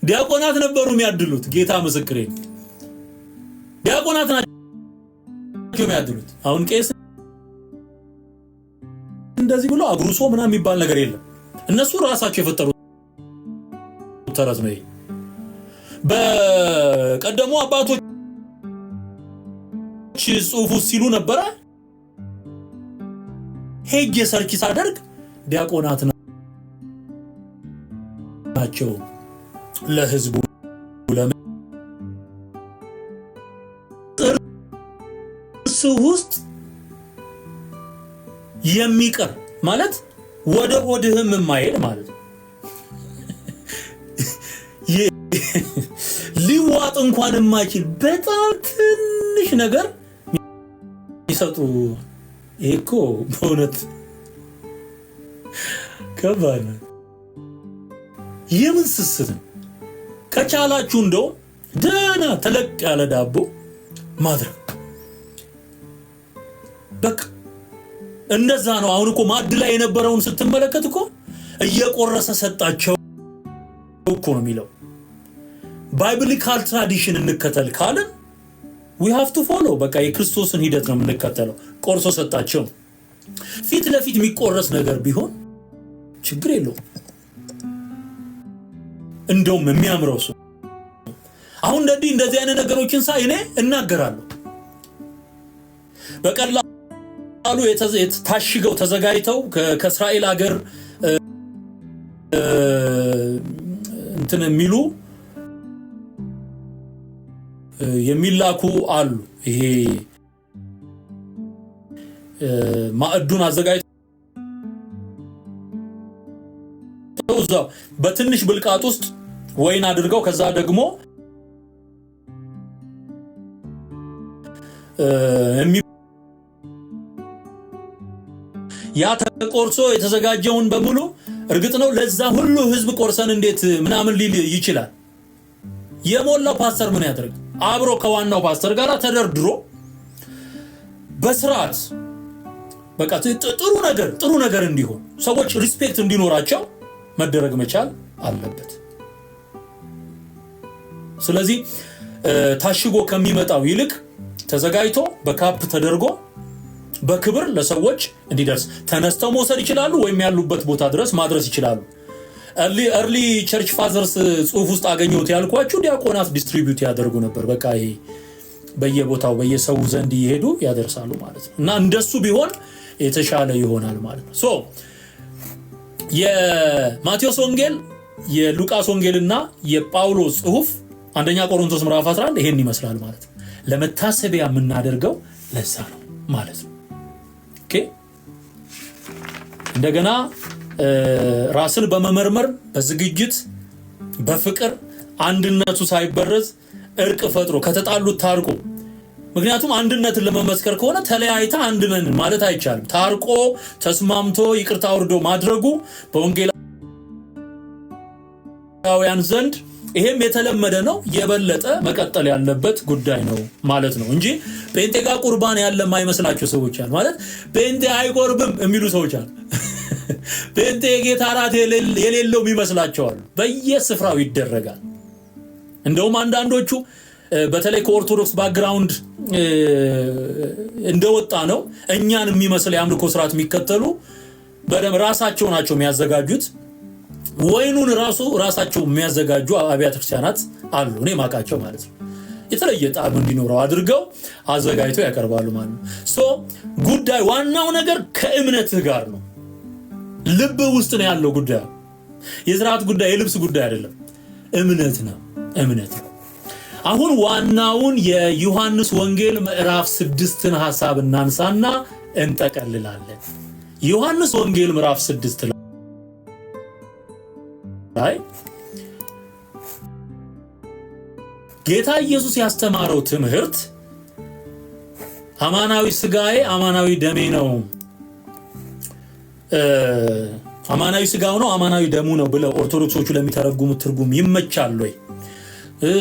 [SPEAKER 1] ዲያቆናት ነበሩ የሚያድሉት። ጌታ ምስክሬ፣ ዲያቆናት ናቸው የሚያድሉት። አሁን ቄስ እንደዚህ ብሎ አግሩሶ ምናምን የሚባል ነገር የለም። እነሱ ራሳቸው የፈጠሩት ተረት ነው። በቀደሙ አባቶች ጽሁፍ ሲሉ ነበረ። ሄጄ ሰርች ሳደርግ ዲያቆናት ናቸው ለህዝቡ ለእርሱ ውስጥ የሚቀር ማለት ወደ ሆድህም የማይሄድ ማለት ነው። ሊዋጥ እንኳን የማይችል በጣም ትንሽ ነገር ይሰጡ። እኮ በእውነት ከባድ ነው። የምን ስስት ነው? ከቻላችሁ እንደው ደህና ተለቅ ያለ ዳቦ ማድረግ በቃ እንደዛ ነው። አሁን እኮ ማዕድ ላይ የነበረውን ስትመለከት እኮ እየቆረሰ ሰጣቸው እኮ ነው የሚለው። ባይብሊካል ትራዲሽን እንከተል ካለን we have to follow በቃ የክርስቶስን ሂደት ነው የምንከተለው። ቆርሶ ሰጣቸው። ፊት ለፊት የሚቆረስ ነገር ቢሆን ችግር የለውም። እንደውም የሚያምረው እሱ። አሁን እንደዚህ አይነት ነገሮችን ሳይ እኔ እናገራለሁ። በቀላሉ ታሽገው ተዘጋጅተው ከእስራኤል ሀገር እንትን የሚላኩ አሉ። ይሄ ማዕዱን አዘጋጅተው እዛው በትንሽ ብልቃጥ ውስጥ ወይን አድርገው ከዛ ደግሞ ያ ተቆርሶ የተዘጋጀውን በሙሉ እርግጥ ነው ለዛ ሁሉ ህዝብ ቆርሰን እንዴት ምናምን ሊል ይችላል። የሞላው ፓስተር ምን ያደርግ? አብሮ ከዋናው ፓስተር ጋር ተደርድሮ በስርዓት በቃ ጥሩ ነገር እንዲሆን ሰዎች ሪስፔክት እንዲኖራቸው መደረግ መቻል አለበት። ስለዚህ ታሽጎ ከሚመጣው ይልቅ ተዘጋጅቶ በካፕ ተደርጎ በክብር ለሰዎች እንዲደርስ ተነስተው መውሰድ ይችላሉ፣ ወይም ያሉበት ቦታ ድረስ ማድረስ ይችላሉ። early church fathers ጽሁፍ ውስጥ አገኘሁት ያልኳችሁ ዲያቆናት ዲስትሪቢዩት ያደርጉ ነበር። በቃ ይሄ በየቦታው በየሰው ዘንድ ይሄዱ ያደርሳሉ ማለት ነው። እና እንደሱ ቢሆን የተሻለ ይሆናል ማለት ነው። ሶ የማቴዎስ ወንጌል፣ የሉቃስ ወንጌልና የጳውሎስ ጽሁፍ አንደኛ ቆሮንቶስ ምዕራፍ 11 ይሄን ይመስላል ማለት ነው። ለመታሰቢያ የምናደርገው ለዛ ነው ማለት ነው። ኦኬ እንደገና ራስን በመመርመር በዝግጅት በፍቅር አንድነቱ ሳይበረዝ እርቅ ፈጥሮ ከተጣሉት ታርቆ። ምክንያቱም አንድነትን ለመመስከር ከሆነ ተለያይታ አንድ ነን ማለት አይቻልም። ታርቆ ተስማምቶ ይቅርታ ወርዶ ማድረጉ በወንጌላውያን ዘንድ ይሄም የተለመደ ነው። የበለጠ መቀጠል ያለበት ጉዳይ ነው ማለት ነው እንጂ ጴንጤ ጋር ቁርባን ያለ የማይመስላቸው ሰዎች አሉ። ማለት ጴንጤ አይቆርብም የሚሉ ሰዎች አሉ። ጴንጤ ጌታ ራት የሌለው የሚመስላቸው አሉ። በየስፍራው ይደረጋል። እንደውም አንዳንዶቹ በተለይ ከኦርቶዶክስ ባክግራውንድ እንደወጣ ነው እኛን የሚመስል የአምልኮ ስርዓት የሚከተሉ በደም ራሳቸው ናቸው የሚያዘጋጁት። ወይኑን ራሳቸው የሚያዘጋጁ አብያተ ክርስቲያናት አሉ፣ እኔ ማቃቸው ማለት ነው። የተለየ ጣዕም እንዲኖረው አድርገው አዘጋጅተው ያቀርባሉ ማለት ነው። ሶ ጉዳይ ዋናው ነገር ከእምነትህ ጋር ነው። ልብ ውስጥ ነው ያለው ጉዳይ። የሥርዓት ጉዳይ የልብስ ጉዳይ አይደለም፣ እምነት ነው። አሁን ዋናውን የዮሐንስ ወንጌል ምዕራፍ 6ን ሐሳብ እናንሳና እንጠቀልላለን። ዮሐንስ ወንጌል ምዕራፍ 6 ላይ ጌታ ኢየሱስ ያስተማረው ትምህርት አማናዊ ስጋዬ አማናዊ ደሜ ነው አማናዊ ስጋው ነው አማናዊ ደሙ ነው ብለው ኦርቶዶክሶቹ ለሚተረጉሙት ትርጉም ይመቻል ወይ?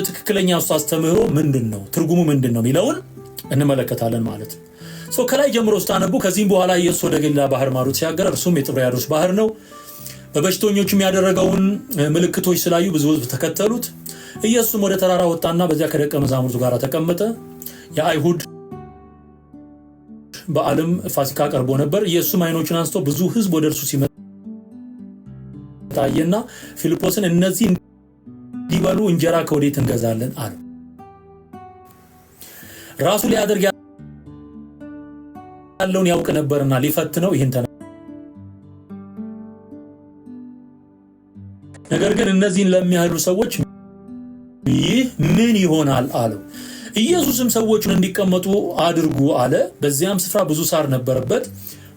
[SPEAKER 1] ትክክለኛ አስተምህሮ ምንድነው? ትርጉሙ ምንድነው የሚለውን እንመለከታለን ማለት ነው። ከላይ ጀምሮ ስታነቡ ከዚህም በኋላ ኢየሱስ ወደ ገሊላ ባህር ማዶ ሲያገር እርሱም የጥብርያዶስ ባህር ነው። በበሽተኞችም ያደረገውን ምልክቶች ስላዩ ብዙ ሕዝብ ተከተሉት። ኢየሱስም ወደ ተራራ ወጣና በዚያ ከደቀ መዛሙርቱ ጋር ተቀመጠ። የአይሁድ በዓልም ፋሲካ ቀርቦ ነበር። ኢየሱስም ዓይኖቹን አንስቶ ብዙ ሕዝብ ወደ እርሱ ሲመጣ አየና ፊልጶስን እነዚህ እንዲበሉ እንጀራ ከወዴት እንገዛለን አለ። ራሱ ሊያደርግ ያለውን ያውቅ ነበርና ሊፈትነው ይሄን ነገር ግን እነዚህን ለሚያህሉ ሰዎች ይህ ምን ይሆናል አለው። ኢየሱስም ሰዎችን እንዲቀመጡ አድርጉ አለ። በዚያም ስፍራ ብዙ ሳር ነበረበት።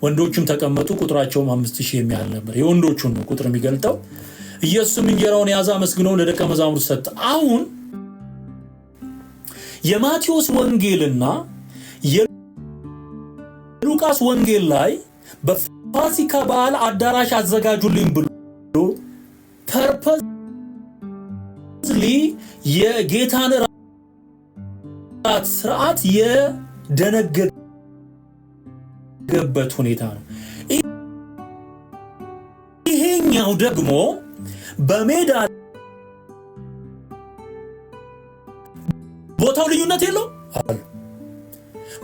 [SPEAKER 1] ወንዶችም ተቀመጡ። ቁጥራቸውም 5000 የሚያህል ነበር። የወንዶቹን ነው ቁጥር የሚገልጠው። ኢየሱስም እንጀራውን ያዘ፣ አመስግኖ ለደቀ መዛሙርቱ ሰጠ። አሁን የማቴዎስ ወንጌልና የሉቃስ ወንጌል ላይ በፋሲካ በዓል አዳራሽ አዘጋጁልኝ ብሎ ፐርፐዝሊ የጌታን ራት ስርዓት የደነገገበት ሁኔታ ነው። ይሄኛው ደግሞ በሜዳ ቦታው ልዩነት የለው አለ።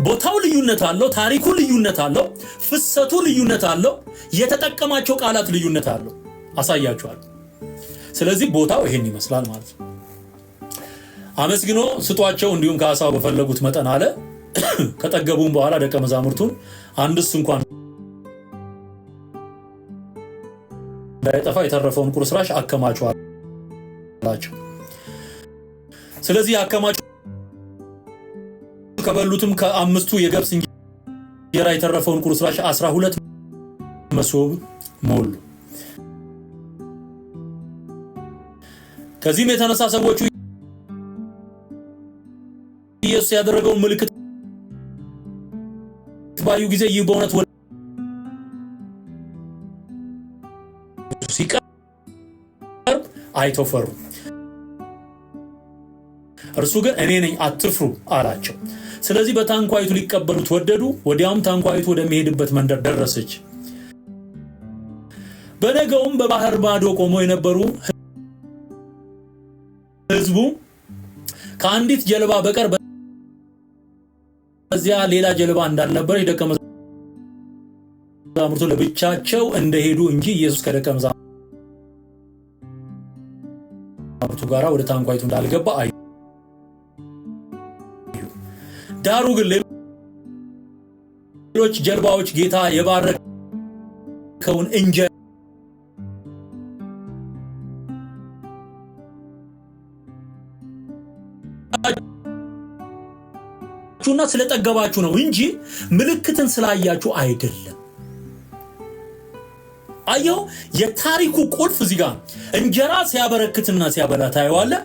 [SPEAKER 1] ቦታው ልዩነት አለው፣ ታሪኩ ልዩነት አለው፣ ፍሰቱ ልዩነት አለው፣ የተጠቀማቸው ቃላት ልዩነት አለው። አሳያችኋለሁ። ስለዚህ ቦታው ይሄን ይመስላል ማለት ነው። አመስግኖ ስጧቸው እንዲሁም ከአሳው በፈለጉት መጠን አለ። ከጠገቡም በኋላ ደቀ መዛሙርቱን አንድስ እንኳን እንዳይጠፋ የተረፈውን ቁርስራሽ አከማቹ አላቸው። ስለዚህ አከማቹ። ከበሉትም ከአምስቱ የገብስ እንጀራ የተረፈውን ቁርስራሽ 12 መሶብ ሞሉ። ከዚህም የተነሳ ሰዎቹ ኢየሱስ ያደረገውን ምልክት ባዩ ጊዜ ይህ በእውነት ወደ ሲቀርብ አይተው ፈሩ። እርሱ ግን እኔ ነኝ አትፍሩ አላቸው። ስለዚህ በታንኳይቱ ሊቀበሉት ወደዱ። ወዲያውም ታንኳይቱ ወደሚሄድበት መንደር ደረሰች። በነገውም በባህር ማዶ ቆመው የነበሩ ሕዝቡ ከአንዲት ጀልባ በቀር በዚያ ሌላ ጀልባ እንዳልነበረ የደቀ መዛሙርቱ ለብቻቸው እንደሄዱ እንጂ ኢየሱስ ከደቀ መዛሙርቱ ጋር ወደ ታንኳይቱ እንዳልገባ አዩ። ዳሩ ግን ሌሎች ጀልባዎች ጌታ የባረከውን እንጀራ እና ስለጠገባችሁ ነው እንጂ ምልክትን ስላያችሁ አይደለም። አየው፣ የታሪኩ ቁልፍ እዚህ ጋር እንጀራ ሲያበረክትና ሲያበላ ታየዋለህ።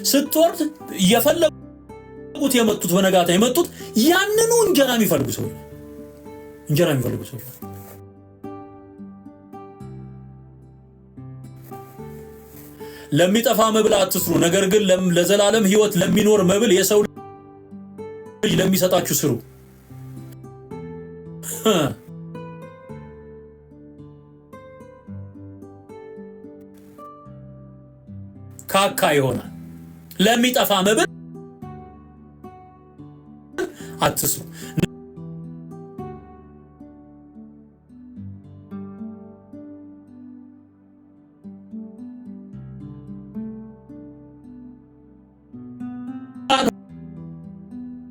[SPEAKER 1] ስትወርድ የፈለጉት የመጡት በነጋታ የመጡት ያንኑ እንጀራ የሚፈልጉ ሰው ለሚጠፋ መብል አትስሩ፣ ነገር ግን ለዘላለም ሕይወት ለሚኖር መብል የሰው ልጅ ለሚሰጣችሁ ስሩ። ካካ ይሆናል። ለሚጠፋ መብል አትስሩ።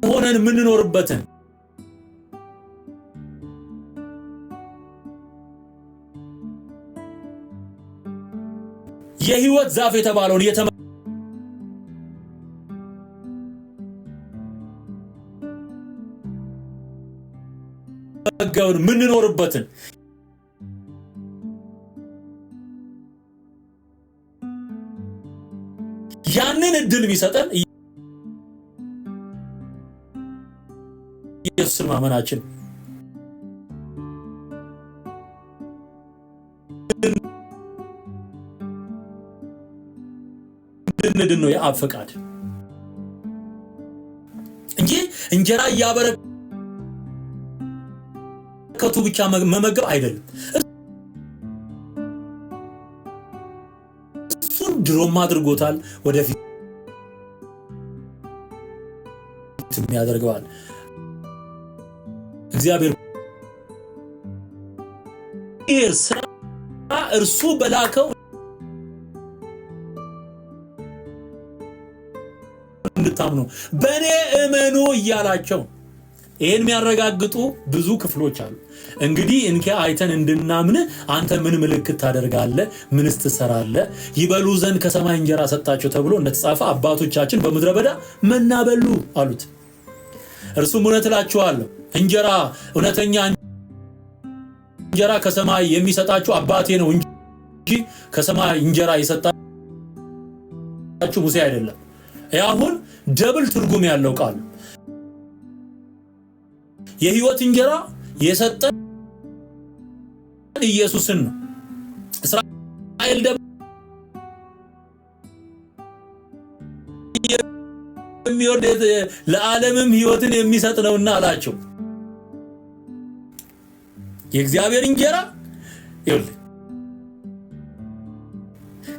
[SPEAKER 1] ሆነን የምንኖርበትን የህይወት ዛፍ የተባለውን የተመገበን የምንኖርበትን ያንን እድል የሚሰጠን ኢየሱስ ማመናችን። እንድንድን ነው የአብ ፈቃድ እንጂ እንጀራ ያበረከቱ ብቻ መመገብ አይደለም። እሱን ድሮም አድርጎታል፣ ወደፊት ያደርገዋል። እግዚአብሔር ስራ እርሱ በላከው እንድታምኑ በእኔ እመኑ እያላቸው ይሄን የሚያረጋግጡ ብዙ ክፍሎች አሉ። እንግዲህ እንኪያ አይተን እንድናምን አንተ ምን ምልክት ታደርጋለህ? ምንስ ትሰራለህ? ይበሉ ዘንድ ከሰማይ እንጀራ ሰጣቸው ተብሎ እንደተጻፈ አባቶቻችን በምድረ በዳ መና በሉ አሉት። እርሱም እውነት እላችኋለሁ እንጀራ እውነተኛ እንጀራ ከሰማይ የሚሰጣችሁ አባቴ ነው እንጂ ከሰማይ እንጀራ የሰጣችሁ ሙሴ አይደለም። አሁን ደብል ትርጉም ያለው ቃል የሕይወት እንጀራ የሰጠን ኢየሱስን ነው። እስራኤል ደግሞ የሚወርድ ለዓለምም ሕይወትን የሚሰጥ ነውና አላቸው። የእግዚአብሔር እንጀራ ይኸውልህ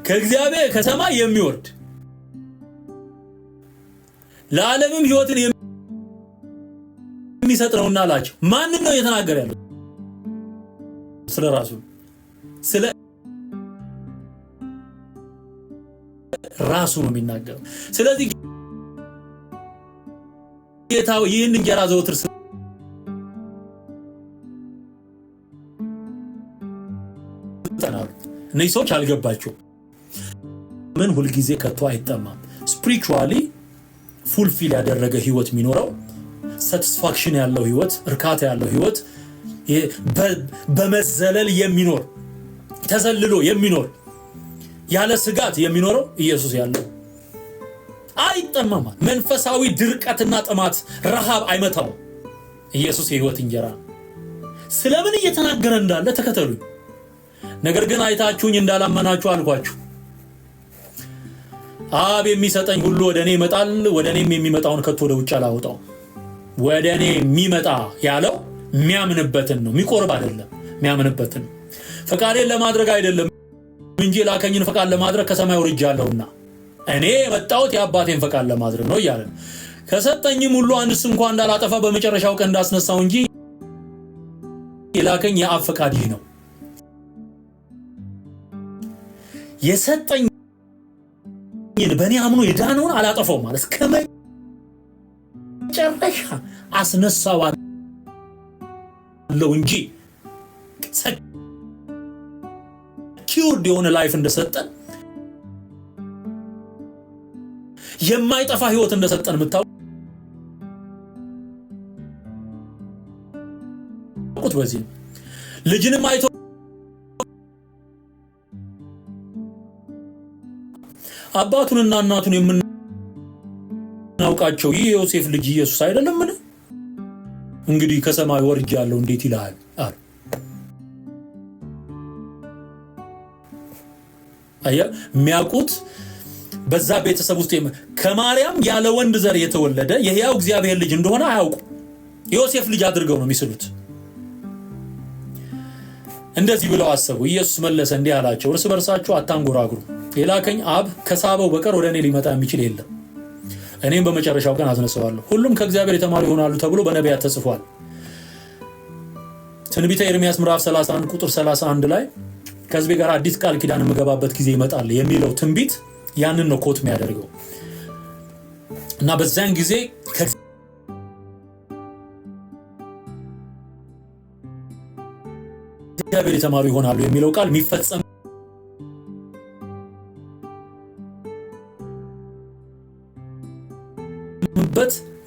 [SPEAKER 1] ከእግዚአብሔር ከሰማይ የሚወርድ ለዓለምም ሕይወትን የሚሰጥ ነውና አላቸው። ማንን ነው እየተናገረ ያለው? ስለራሱ ስለ ራሱ ነው የሚናገረው። ስለዚህ ጌታው ይህን እንጀራ ዘወትር ስጠናሉ። እነዚህ ሰዎች አልገባቸውም። ምን ሁልጊዜ ከቶ አይጠማም። ስፒሪቹዋሊ ፉልፊል ያደረገ ህይወት የሚኖረው ሳቲስፋክሽን ያለው ህይወት፣ እርካታ ያለው ህይወት፣ በመዘለል የሚኖር ተዘልሎ የሚኖር ያለ ስጋት የሚኖረው ኢየሱስ ያለው አይጠማም። መንፈሳዊ ድርቀትና ጥማት ረሃብ አይመታው። ኢየሱስ የህይወት እንጀራ። ስለምን እየተናገረ እንዳለ ተከተሉኝ። ነገር ግን አይታችሁኝ እንዳላመናችሁ አልኳችሁ። አብ የሚሰጠኝ ሁሉ ወደኔ ይመጣል፣ ወደኔም የሚመጣውን ከቶ ወደ ውጭ አላወጣው። ወደኔ የሚመጣ ያለው የሚያምንበትን ነው፣ የሚቆርብ አይደለም። የሚያምንበትን ፈቃዴን ለማድረግ አይደለም እንጂ ላከኝን ፈቃድ ለማድረግ ከሰማይ ወርጃለሁና እኔ የመጣሁት የአባቴን ፈቃድ ለማድረግ ነው እያለ ከሰጠኝም ሁሉ አንድስ እንኳን እንዳላጠፋ በመጨረሻው ቀን እንዳስነሳው እንጂ የላከኝ የአብ ፈቃድ ይህ ነው። የሰጠኝ በእኔ አምኖ የዳነውን አላጠፋው ማለት እስከመጨረሻ አስነሳዋለሁ እንጂ ሰኪውርድ የሆነ ላይፍ እንደሰጠን የማይጠፋ ህይወት እንደሰጠን የምታውቁት በዚህ ነው። ልጅንም አይቶ አባቱንና እናቱን የምናውቃቸው ይህ ዮሴፍ ልጅ ኢየሱስ አይደለምን? እንግዲህ ከሰማይ ወርጃለሁ እንዴት ይላል አለ። አያ የሚያውቁት በዛ ቤተሰብ ውስጥ ከማርያም ያለ ወንድ ዘር የተወለደ የሕያው እግዚአብሔር ልጅ እንደሆነ አያውቁ። ዮሴፍ ልጅ አድርገው ነው የሚስሉት። እንደዚህ ብለው አሰቡ። ኢየሱስ መለሰ እንዲህ አላቸው፣ እርስ በርሳችሁ አታንጎራጉሩ። የላከኝ አብ ከሳበው በቀር ወደ እኔ ሊመጣ የሚችል የለም። እኔም በመጨረሻው ቀን አስነሳዋለሁ። ሁሉም ከእግዚአብሔር የተማሩ ይሆናሉ ተብሎ በነቢያት ተጽፏል። ትንቢተ ኤርምያስ ምዕራፍ 31 ቁጥር 31 ላይ ከሕዝቤ ጋር አዲስ ቃል ኪዳን የምገባበት ጊዜ ይመጣል የሚለው ትንቢት ያንን ነው ኮት የሚያደርገው። እና በዛን ጊዜ ከእግዚአብሔር የተማሩ ይሆናሉ የሚለው ቃል የሚፈጸምበት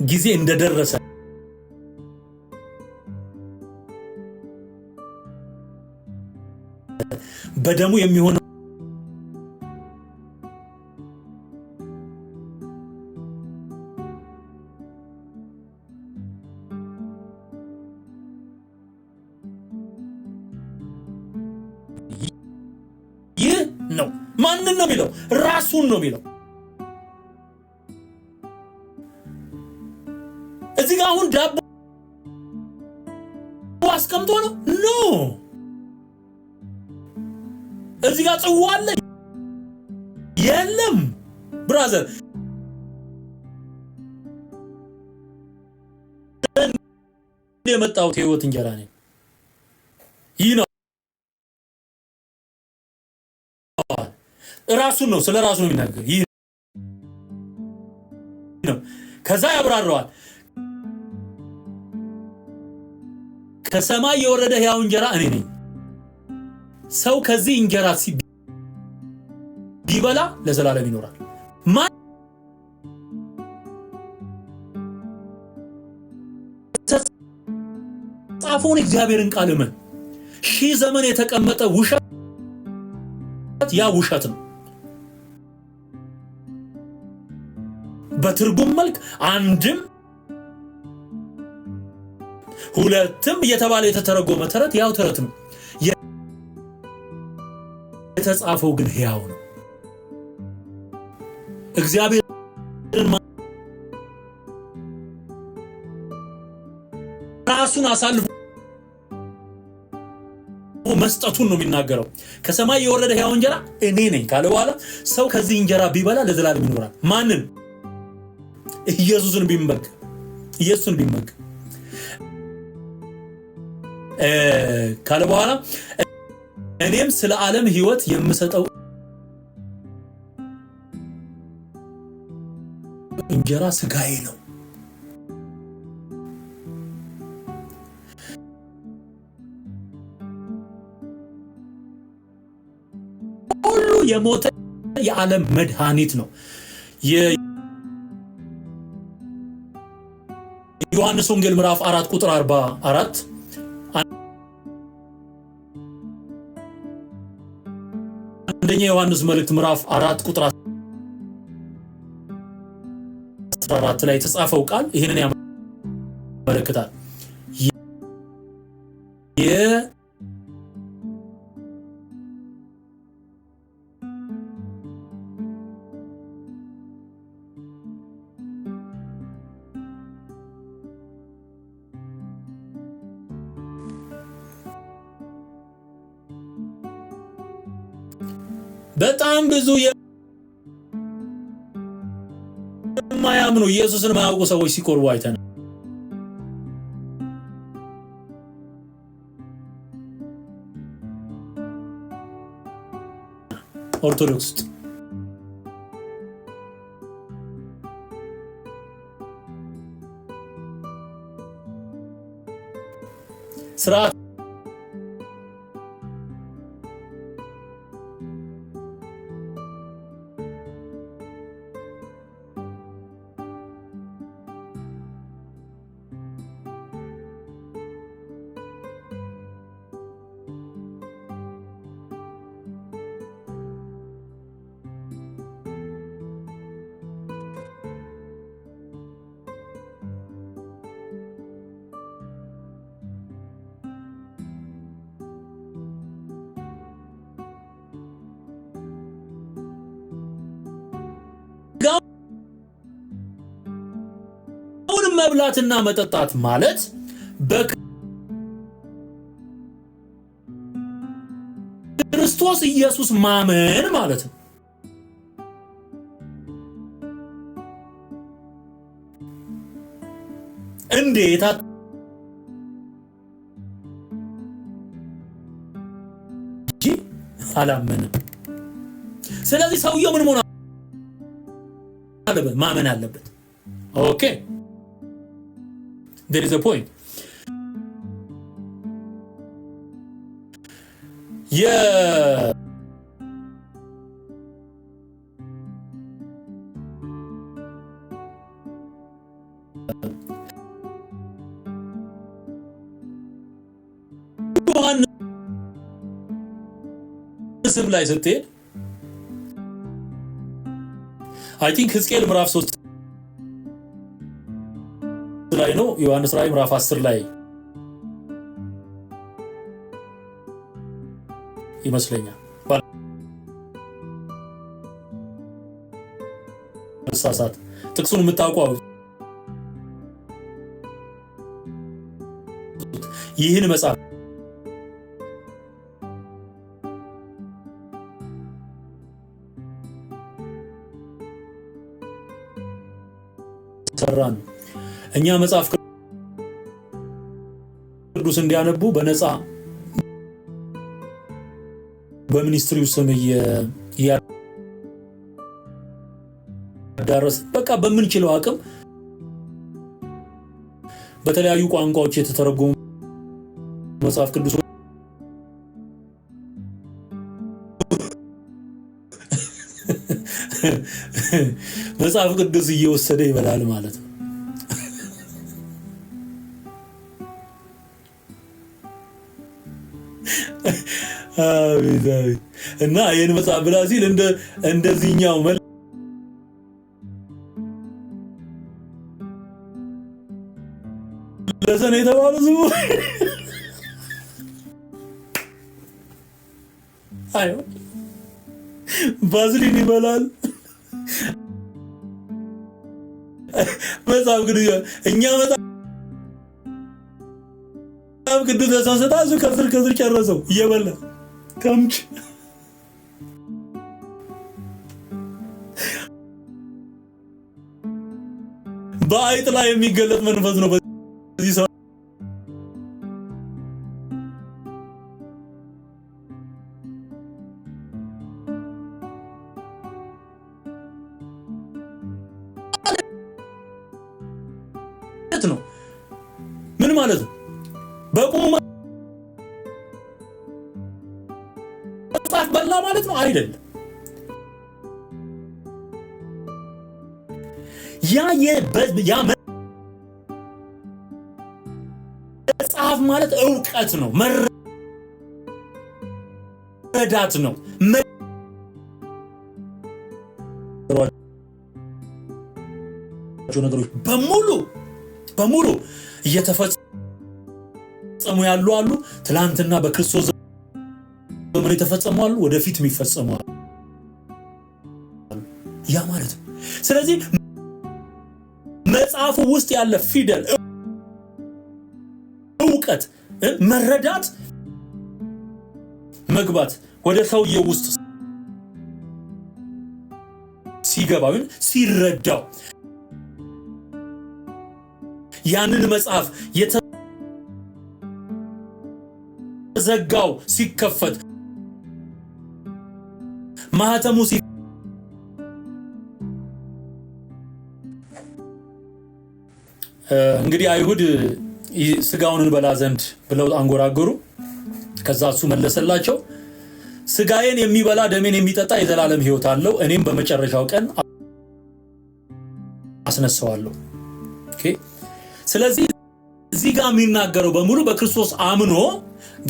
[SPEAKER 1] ጊዜ እንደደረሰ በደሙ የሚሆነው ይህ ነው። ማንን ነው የሚለው? ራሱን ነው የሚለው። አሁን ዳቦ አስቀምጦ ነው ኖ እዚህ ጋር ጽዋ አለ የለም ብራዘር የመጣው ህይወት እንጀራ ነው ይህ ነው ራሱን ነው ስለ ራሱ ነው የሚናገር ይህ ነው ከዛ ያብራራዋል ከሰማይ የወረደ ሕያው እንጀራ እኔ ነኝ ሰው ከዚህ እንጀራ ቢበላ ለዘላለም ይኖራል ማን ጻፈውን እግዚአብሔርን ቃል እመን ሺህ ዘመን የተቀመጠ ውሸት ያ ውሸት ነው በትርጉም መልክ አንድም ሁለትም እየተባለ የተተረጎመ ተረት ያው ተረት ነው የተጻፈው ግን ሕያው ነው እግዚአብሔርን ራሱን አሳልፎ መስጠቱን ነው የሚናገረው ከሰማይ የወረደ ሕያው እንጀራ እኔ ነኝ ካለ በኋላ ሰው ከዚህ እንጀራ ቢበላ ለዘላለም ይኖራል ማንን ኢየሱስን ቢመገብ ካለ በኋላ እኔም ስለ ዓለም ሕይወት የምሰጠው እንጀራ ስጋዬ ነው ሁሉ የሞተ የዓለም መድኃኒት ነው ዮሐንስ ወንጌል ምዕራፍ 4 ቁጥር 44 አንደኛ ዮሐንስ መልእክት ምዕራፍ 4 ቁጥር 14 ላይ የተጻፈው ቃል ይሄንን ያመለክታል በጣም ብዙ የማያምኑ ኢየሱስን ማያውቁ ሰዎች ሲቆርቡ አይተናል ኦርቶዶክስ ስርዓት መብላትና መጠጣት ማለት በክርስቶስ ኢየሱስ ማመን ማለት ነው እንዴት አላመንም ስለዚህ ሰውየው ምን መሆን አለበት ማመን አለበት ኦኬ there is a point ስም ላይ ስትሄድ I think ሕዝቅኤል ምዕራፍ 3 ላይ ነው ዮሐንስ ራእይ ምዕራፍ 10 ላይ ይመስለኛል ተሳሳት ጥቅሱን የምታውቁ ይህን መጽሐፍ ሰራን እኛ መጽሐፍ ቅዱስ እንዲያነቡ በነፃ በሚኒስትሪው ስም ያዳረስ በቃ በምንችለው አቅም በተለያዩ ቋንቋዎች የተተረጎሙ መጽሐፍ ቅዱስ መጽሐፍ ቅዱስ እየወሰደ ይበላል ማለት ነው። አቤት እና ይሄን መጽሐፍ ብላ ሲል እንደዚህኛው ለሰነ የተባለው ዝሙ አይ ባዝሊን ይበላል መጽሐፍ ቅዱስ እኛ መጽሐፍ ቅዱስ ተሳሰታዙ ከስር ጨረሰው እየበላ ከምጭ በአይጥ ላይ የሚገለጥ መንፈስ ነው በዚህ ሰው ነው ምን ማለት ነው በቁሙ መጽሐፍ በላ ማለት ነው አይደለም ያ መጽሐፍ ማለት ዕውቀት ነው መረዳት ነው ነገሮች በሙሉ እየተፈጸሙ ያሉ አሉ ትላንትና በክርስቶስ ዘመን የተፈጸሙ አሉ ወደፊት የሚፈጸሙ አሉ ያ ማለት ነው ስለዚህ መጽሐፉ ውስጥ ያለ ፊደል ዕውቀት መረዳት መግባት ወደ ሰውየው ውስጥ ሲገባው ሲረዳው ያንን መጽሐፍ የተዘጋው ሲከፈት ማህተሙ እንግዲህ አይሁድ ስጋውን እንበላ ዘንድ ብለው አንጎራጎሩ ከዛ እሱ መለሰላቸው ስጋዬን የሚበላ ደሜን የሚጠጣ የዘላለም ሕይወት አለው እኔም በመጨረሻው ቀን አስነሳዋለሁ ኦኬ ስለዚህ እዚህ ጋር የሚናገረው በሙሉ በክርስቶስ አምኖ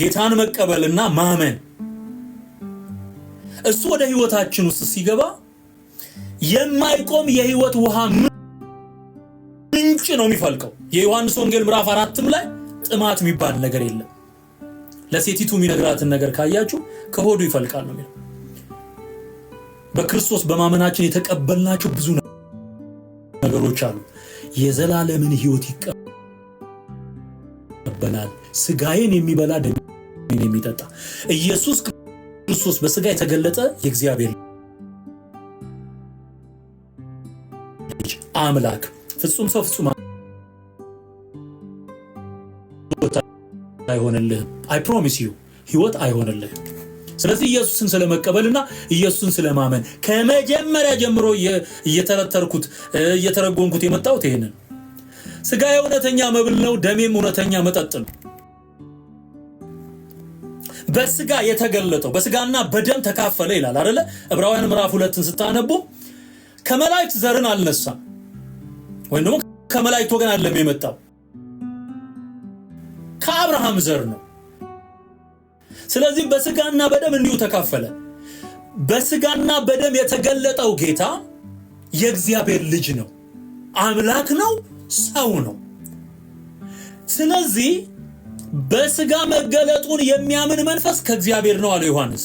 [SPEAKER 1] ጌታን መቀበልና ማመን እሱ ወደ ሕይወታችን ውስጥ ሲገባ የማይቆም የሕይወት ውሃ ምንጭ ነው የሚፈልቀው የዮሐንስ ወንጌል ምዕራፍ 4 ላይ ጥማት የሚባል ነገር የለም ለሴቲቱ የሚነግራትን ነገር ካያችሁ ከሆዱ ይፈልቃል ነው የሚለው በክርስቶስ በማመናችን የተቀበልናቸው ብዙ ነገሮች አሉ የዘላለምን ሕይወት ይቀበላል ስጋዬን የሚበላ ደሜን የሚጠጣ ኢየሱስ ክርስቶስ በስጋ የተገለጠ የእግዚአብሔር ልጅ አምላክ ፍጹም ሰው ፍጹም አይሆንልህ I promise you ሕይወት አይሆንልህ ስለዚህ ኢየሱስን ስለመቀበልና ኢየሱስን ስለማመን ከመጀመሪያ ጀምሮ እየተረጎምኩት የመጣሁት ይሄንን ስጋዬ እውነተኛ መብል ነው ደሜም እውነተኛ መጠጥ ነው በስጋ የተገለጠው በስጋና በደም ተካፈለ ይላል አይደለ ዕብራውያን ምዕራፍ 2ን ስታነቡ ከመላእክት ዘርን አልነሳም ወይ ነው ከመላእክት ወገን አይደለም የመጣው ከአብርሃም ዘር ነው ስለዚህ በስጋና በደም እንዲሁ ተካፈለ በስጋና በደም የተገለጠው ጌታ የእግዚአብሔር ልጅ ነው አምላክ ነው ሰው ነው ስለዚህ በስጋ መገለጡን የሚያምን መንፈስ ከእግዚአብሔር ነው አለ ዮሐንስ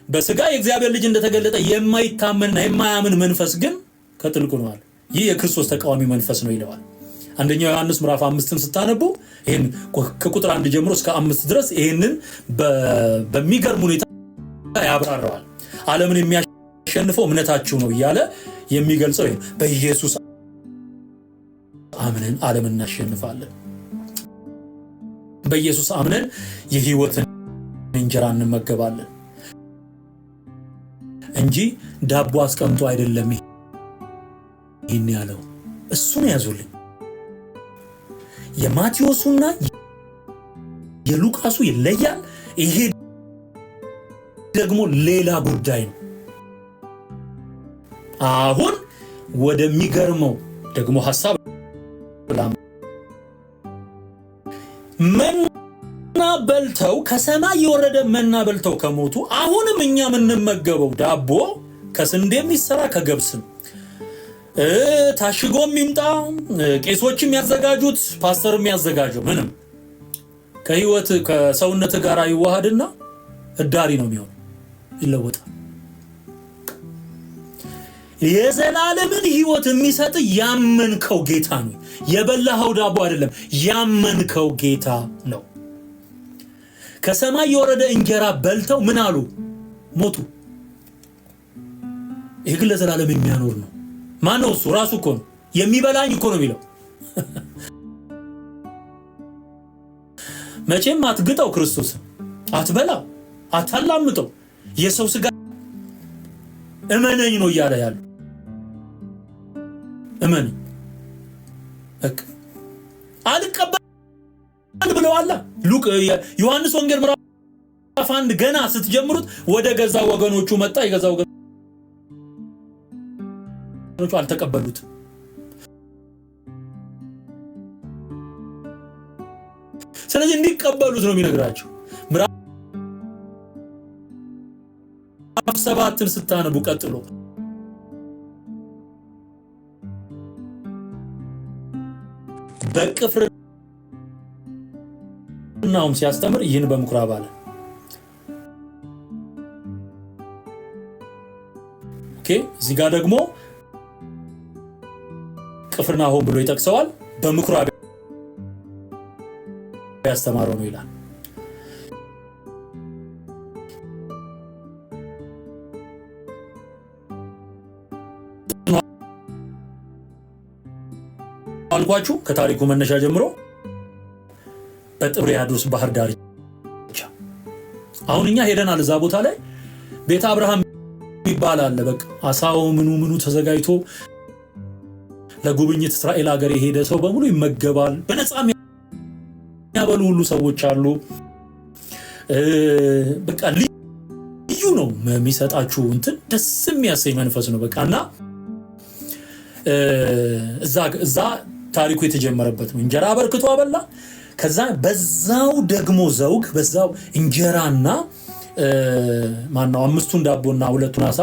[SPEAKER 1] በስጋ የእግዚአብሔር ልጅ እንደተገለጠ የማይታመንና የማያምን መንፈስ ግን ከጥልቁ ነው አለ ይህ የክርስቶስ ተቃዋሚ መንፈስ ነው ይለዋል አንደኛው ዮሐንስ ምዕራፍ 5ን ስታነቡ ይሄን ከቁጥር 1 ጀምሮ እስከ 5 ድረስ ይሄንን በሚገርም ሁኔታ ያብራራዋል። ዓለምን የሚያሸንፈው እምነታችሁ ነው እያለ የሚገልጸው ይሄ በኢየሱስ አምነን ዓለምን እናሸንፋለን። በኢየሱስ አምነን የሕይወትን እንጀራ እንመገባለን እንጂ ዳቦ አስቀምጦ አይደለም ይሄን ያለው። እሱን ያዙልኝ። የማቴዎስና የሉቃሱ ይለያል። ይሄ ደግሞ ሌላ ጉዳይ ነው። አሁን ወደሚገርመው ደግሞ ሐሳብ መና በልተው ከሰማይ የወረደ መና በልተው ከሞቱ አሁንም እኛ የምንመገበው ዳቦ ከስንዴም ይሰራ ከገብስም ታሽጎም ይምጣ ቄሶችም ያዘጋጁት ፓስተርም ያዘጋጀው ምንም ከህይወት ከሰውነት ጋር ይዋሃድና እዳሪ ነው የሚሆነው፣ ይለወጣል። የዘላለምን ህይወት የሚሰጥ ያመንከው ጌታ ነው። የበላኸው ዳቦ አይደለም፣ ያመንከው ጌታ ነው። ከሰማይ የወረደ እንጀራ በልተው ምን አሉ? ሞቱ። ይህ ግን ለዘላለም የሚያኖር ነው። ማን ነው እሱ? ራሱ እኮ ነው። የሚበላኝ እኮ ነው የሚለው። መቼም አትግጠው፣ ክርስቶስ አትበላው፣ አታላምጠው። የሰው ስጋ እመነኝ ነው እያለ ያለው። እመነኝ በቃ አልቀበል ብለዋል። ዮሐንስ ወንጌል ምዕራፍ 1 ገና ስትጀምሩት ወደ ገዛ ወገኖቹ መጣ፣ የገዛ ወገኖቹ አልተቀበሉት። ስለዚህ እንዲቀበሉት ነው የሚነግራቸው። ምዕራፍ 7ን ስታነቡ ቀጥሎ በቅፍርናሆም ሲያስተምር ይህን በምኩራብ አለ። ኦኬ፣ እዚህ ጋር ደግሞ ቅፍርናሆም ብሎ ይጠቅሰዋል። በምኩራብ ያስተማረው ነው ይላል። አልኳችሁ ከታሪኩ መነሻ ጀምሮ በጥብርያዶስ ባህር ዳርቻ። አሁን እኛ ሄደናል እዛ ቦታ ላይ። ቤተ አብርሃም ይባላል። በቃ አሳው ምኑ ተዘጋጅቶ ለጉብኝት እስራኤል ሀገር የሄደ ሰው በሙሉ ይመገባል። በነፃ የሚያበሉ ሁሉ ሰዎች አሉ። በቃ ልዩ ነው የሚሰጣችሁ እንትን ደስ የሚያሰኝ መንፈስ ነው። በቃና እዛ ታሪኩ የተጀመረበት ነው። እንጀራ አበርክቶ አበላ። ከዛ በዛው ደግሞ ዘውግ በዛው እንጀራና ማነው 5ቱን ዳቦና 2ቱን አሳ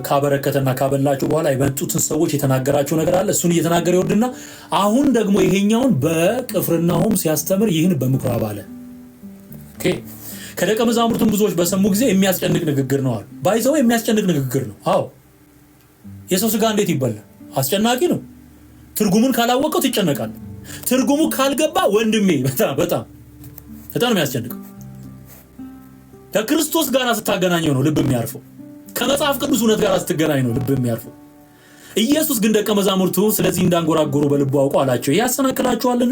[SPEAKER 1] ካበረከተና ካበላቸው በኋላ የመጡትን ሰዎች የተናገራቸው ነገር አለ። እሱን እየተናገረ ይወርድና አሁን ደግሞ ይሄኛውን በቅፍርናሆም ሲያስተምር ይህን በምኩራብ አለ። ኦኬ፣ ከደቀ መዛሙርቱም ብዙዎች በሰሙ ጊዜ የሚያስጨንቅ ንግግር ነው አሉ። ባይዘው የሚያስጨንቅ ንግግር ነው። አዎ፣ የሰው ስጋ እንዴት ይበላል? አስጨናቂ ነው። ትርጉሙን ካላወቀው ትጨነቃለህ። ትርጉሙ ካልገባ ወንድሜ በጣም የሚያስጨንቀው። ከክርስቶስ ጋር ስታገናኘው ነው ልብ የሚያርፈው። ከመጽሐፍ ቅዱስ እውነት ጋር ስትገናኝ ነው ልብ የሚያርፈው። ኢየሱስ ግን ደቀ መዛሙርቱ ስለዚህ እንዳንጎራጎሩ በልቡ አውቆ አላቸው፣ ያሰናክላችኋልን?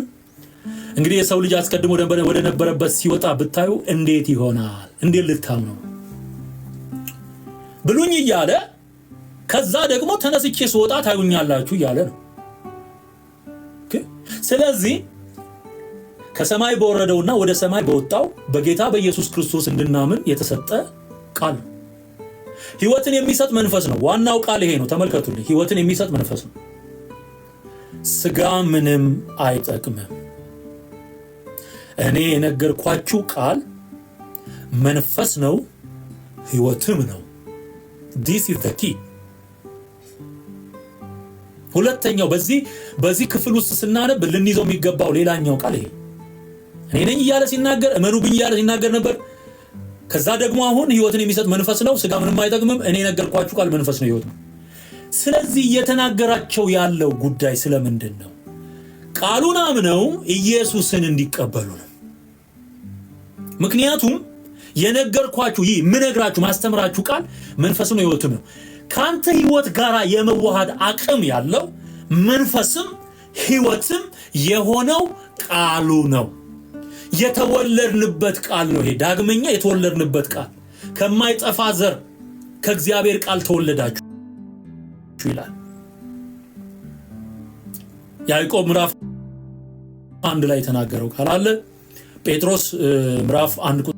[SPEAKER 1] እንግዲህ የሰው ልጅ አስቀድሞ ወደ ነበረበት ሲወጣ ብታዩ እንዴት ይሆናል? እንዴት ልታምኑ ብሉኝ እያለ ከዛ ደግሞ ተነስቼ ስወጣ ታዩኛላችሁ እያለ ነው። ስለዚህ ከሰማይ በወረደውና ወደ ሰማይ በወጣው በጌታ በኢየሱስ ክርስቶስ እንድናምን የተሰጠ ቃል ነው። ሕይወትን የሚሰጥ መንፈስ ነው። ዋናው ቃል ይሄ ነው። ተመልከቱልኝ፣ ሕይወትን የሚሰጥ መንፈስ ነው። ስጋ ምንም አይጠቅምም። እኔ የነገርኳችሁ ቃል መንፈስ ነው፣ ሕይወትም ነው። this is the key። ሁለተኛው በዚህ ክፍል ውስጥ ስናነብ ልንይዘው የሚገባው ሌላኛው ቃል ይሄ እኔ ነኝ እያለ ሲናገር እመኑብኝ እያለ ሲናገር ነበር። ከዛ ደግሞ አሁን ሕይወትን የሚሰጥ መንፈስ ነው፣ ስጋ ምንም አይጠቅምም። እኔ የነገርኳችሁ ቃል መንፈስ ነው፣ ሕይወት ነው። ስለዚህ እየተናገራቸው ያለው ጉዳይ ስለምንድን ነው? ቃሉን አምነው ኢየሱስን እንዲቀበሉ ነው። ምክንያቱም የነገርኳችሁ ይህ ምነግራችሁ ማስተምራችሁ ቃል መንፈስም ሕይወትም ነው። ካንተ ሕይወት ጋራ የመዋሃድ አቅም ያለው መንፈስም ሕይወትም የሆነው ቃሉ ነው። የተወለድንበት ቃል ነው። ይሄ ዳግመኛ የተወለድንበት ቃል ከማይጠፋ ዘር ከእግዚአብሔር ቃል ተወለዳችሁ ይላል ያዕቆብ ምዕራፍ 1 ላይ ተናገረው ቃል አለ። ጴጥሮስ ምዕራፍ 1 ቁጥር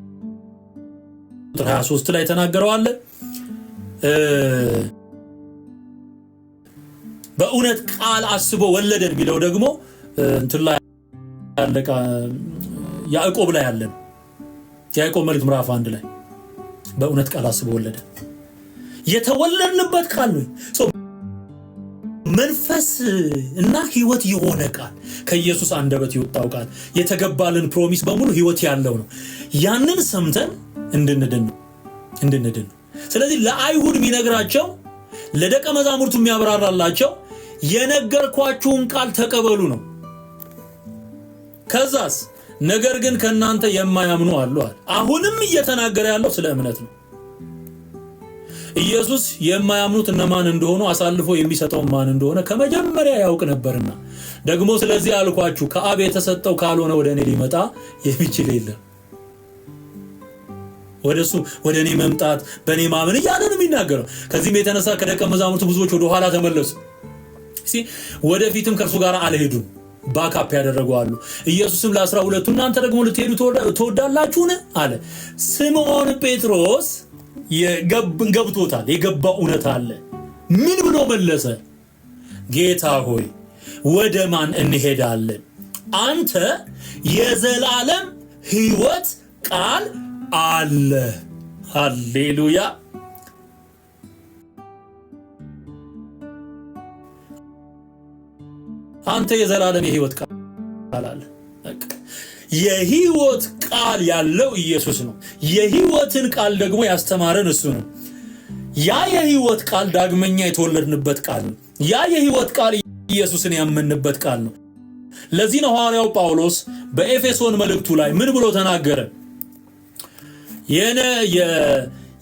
[SPEAKER 1] 23 ላይ ተናገረው አለ። በእውነት ቃል አስቦ ወለደን ቢለው ደግሞ እንትን ላይ ያለቃ ያዕቆብ ላይ ያለን ያዕቆብ መልእክት ምዕራፍ 1 ላይ በእውነት ቃል አስቦ ወለደን የተወለድንበት ቃል ነው። መንፈስ እና ሕይወት የሆነ ቃል ከኢየሱስ አንደበት የወጣው ቃል የተገባልን ፕሮሚስ በሙሉ ሕይወት ያለው ነው። ያንን ሰምተን እንድንድን ነው። ስለዚህ ለአይሁድ የሚነግራቸው ለደቀ መዛሙርቱ የሚያብራራላቸው የነገርኳችሁን ቃል ተቀበሉ ነው። ከዛስ ነገር ግን ከናንተ የማያምኑ አሉ። አሁንም እየተናገረ ያለው ስለ እምነት ነው። ኢየሱስ የማያምኑት እነማን እንደሆኑ አሳልፎ የሚሰጠው ማን እንደሆነ ከመጀመሪያ ያውቅ ነበርና ደግሞ ስለዚህ አልኳችሁ ከአብ የተሰጠው ካልሆነ ወደ እኔ ሊመጣ የሚችል የለም። ወደሱ ወደ እኔ መምጣት በእኔ ማመን እያለ ነው የሚናገረው። ከዚህም የተነሳ ከደቀ መዛሙርቱ ብዙዎች ወደ ኋላ ተመለሱ። ወደፊትም ከእርሱ ጋር አልሄዱም። ባካፕ ያደረጉ አሉ። ኢየሱስም ለ12ቱ እናንተ ደግሞ ልትሄዱ ትወዳላችሁን አለ። ስምዖን ጴጥሮስ ገብቶታል። የገባው እውነት አለ። ምን ብሎ መለሰ? ጌታ ሆይ ወደ ማን እንሄዳለን? አንተ የዘላለም ሕይወት ቃል አለ። ሃሌሉያ። አንተ የዘላለም የሕይወት ቃል አለ። የሕይወት ቃል ያለው ኢየሱስ ነው። የሕይወትን ቃል ደግሞ ያስተማረን እሱ ነው። ያ የሕይወት ቃል ዳግመኛ የተወለድንበት ቃል ነው። ያ የሕይወት ቃል ኢየሱስን ያመንበት ቃል ነው። ለዚህ ነው ሐዋርያው ጳውሎስ በኤፌሶን መልእክቱ ላይ ምን ብሎ ተናገረ?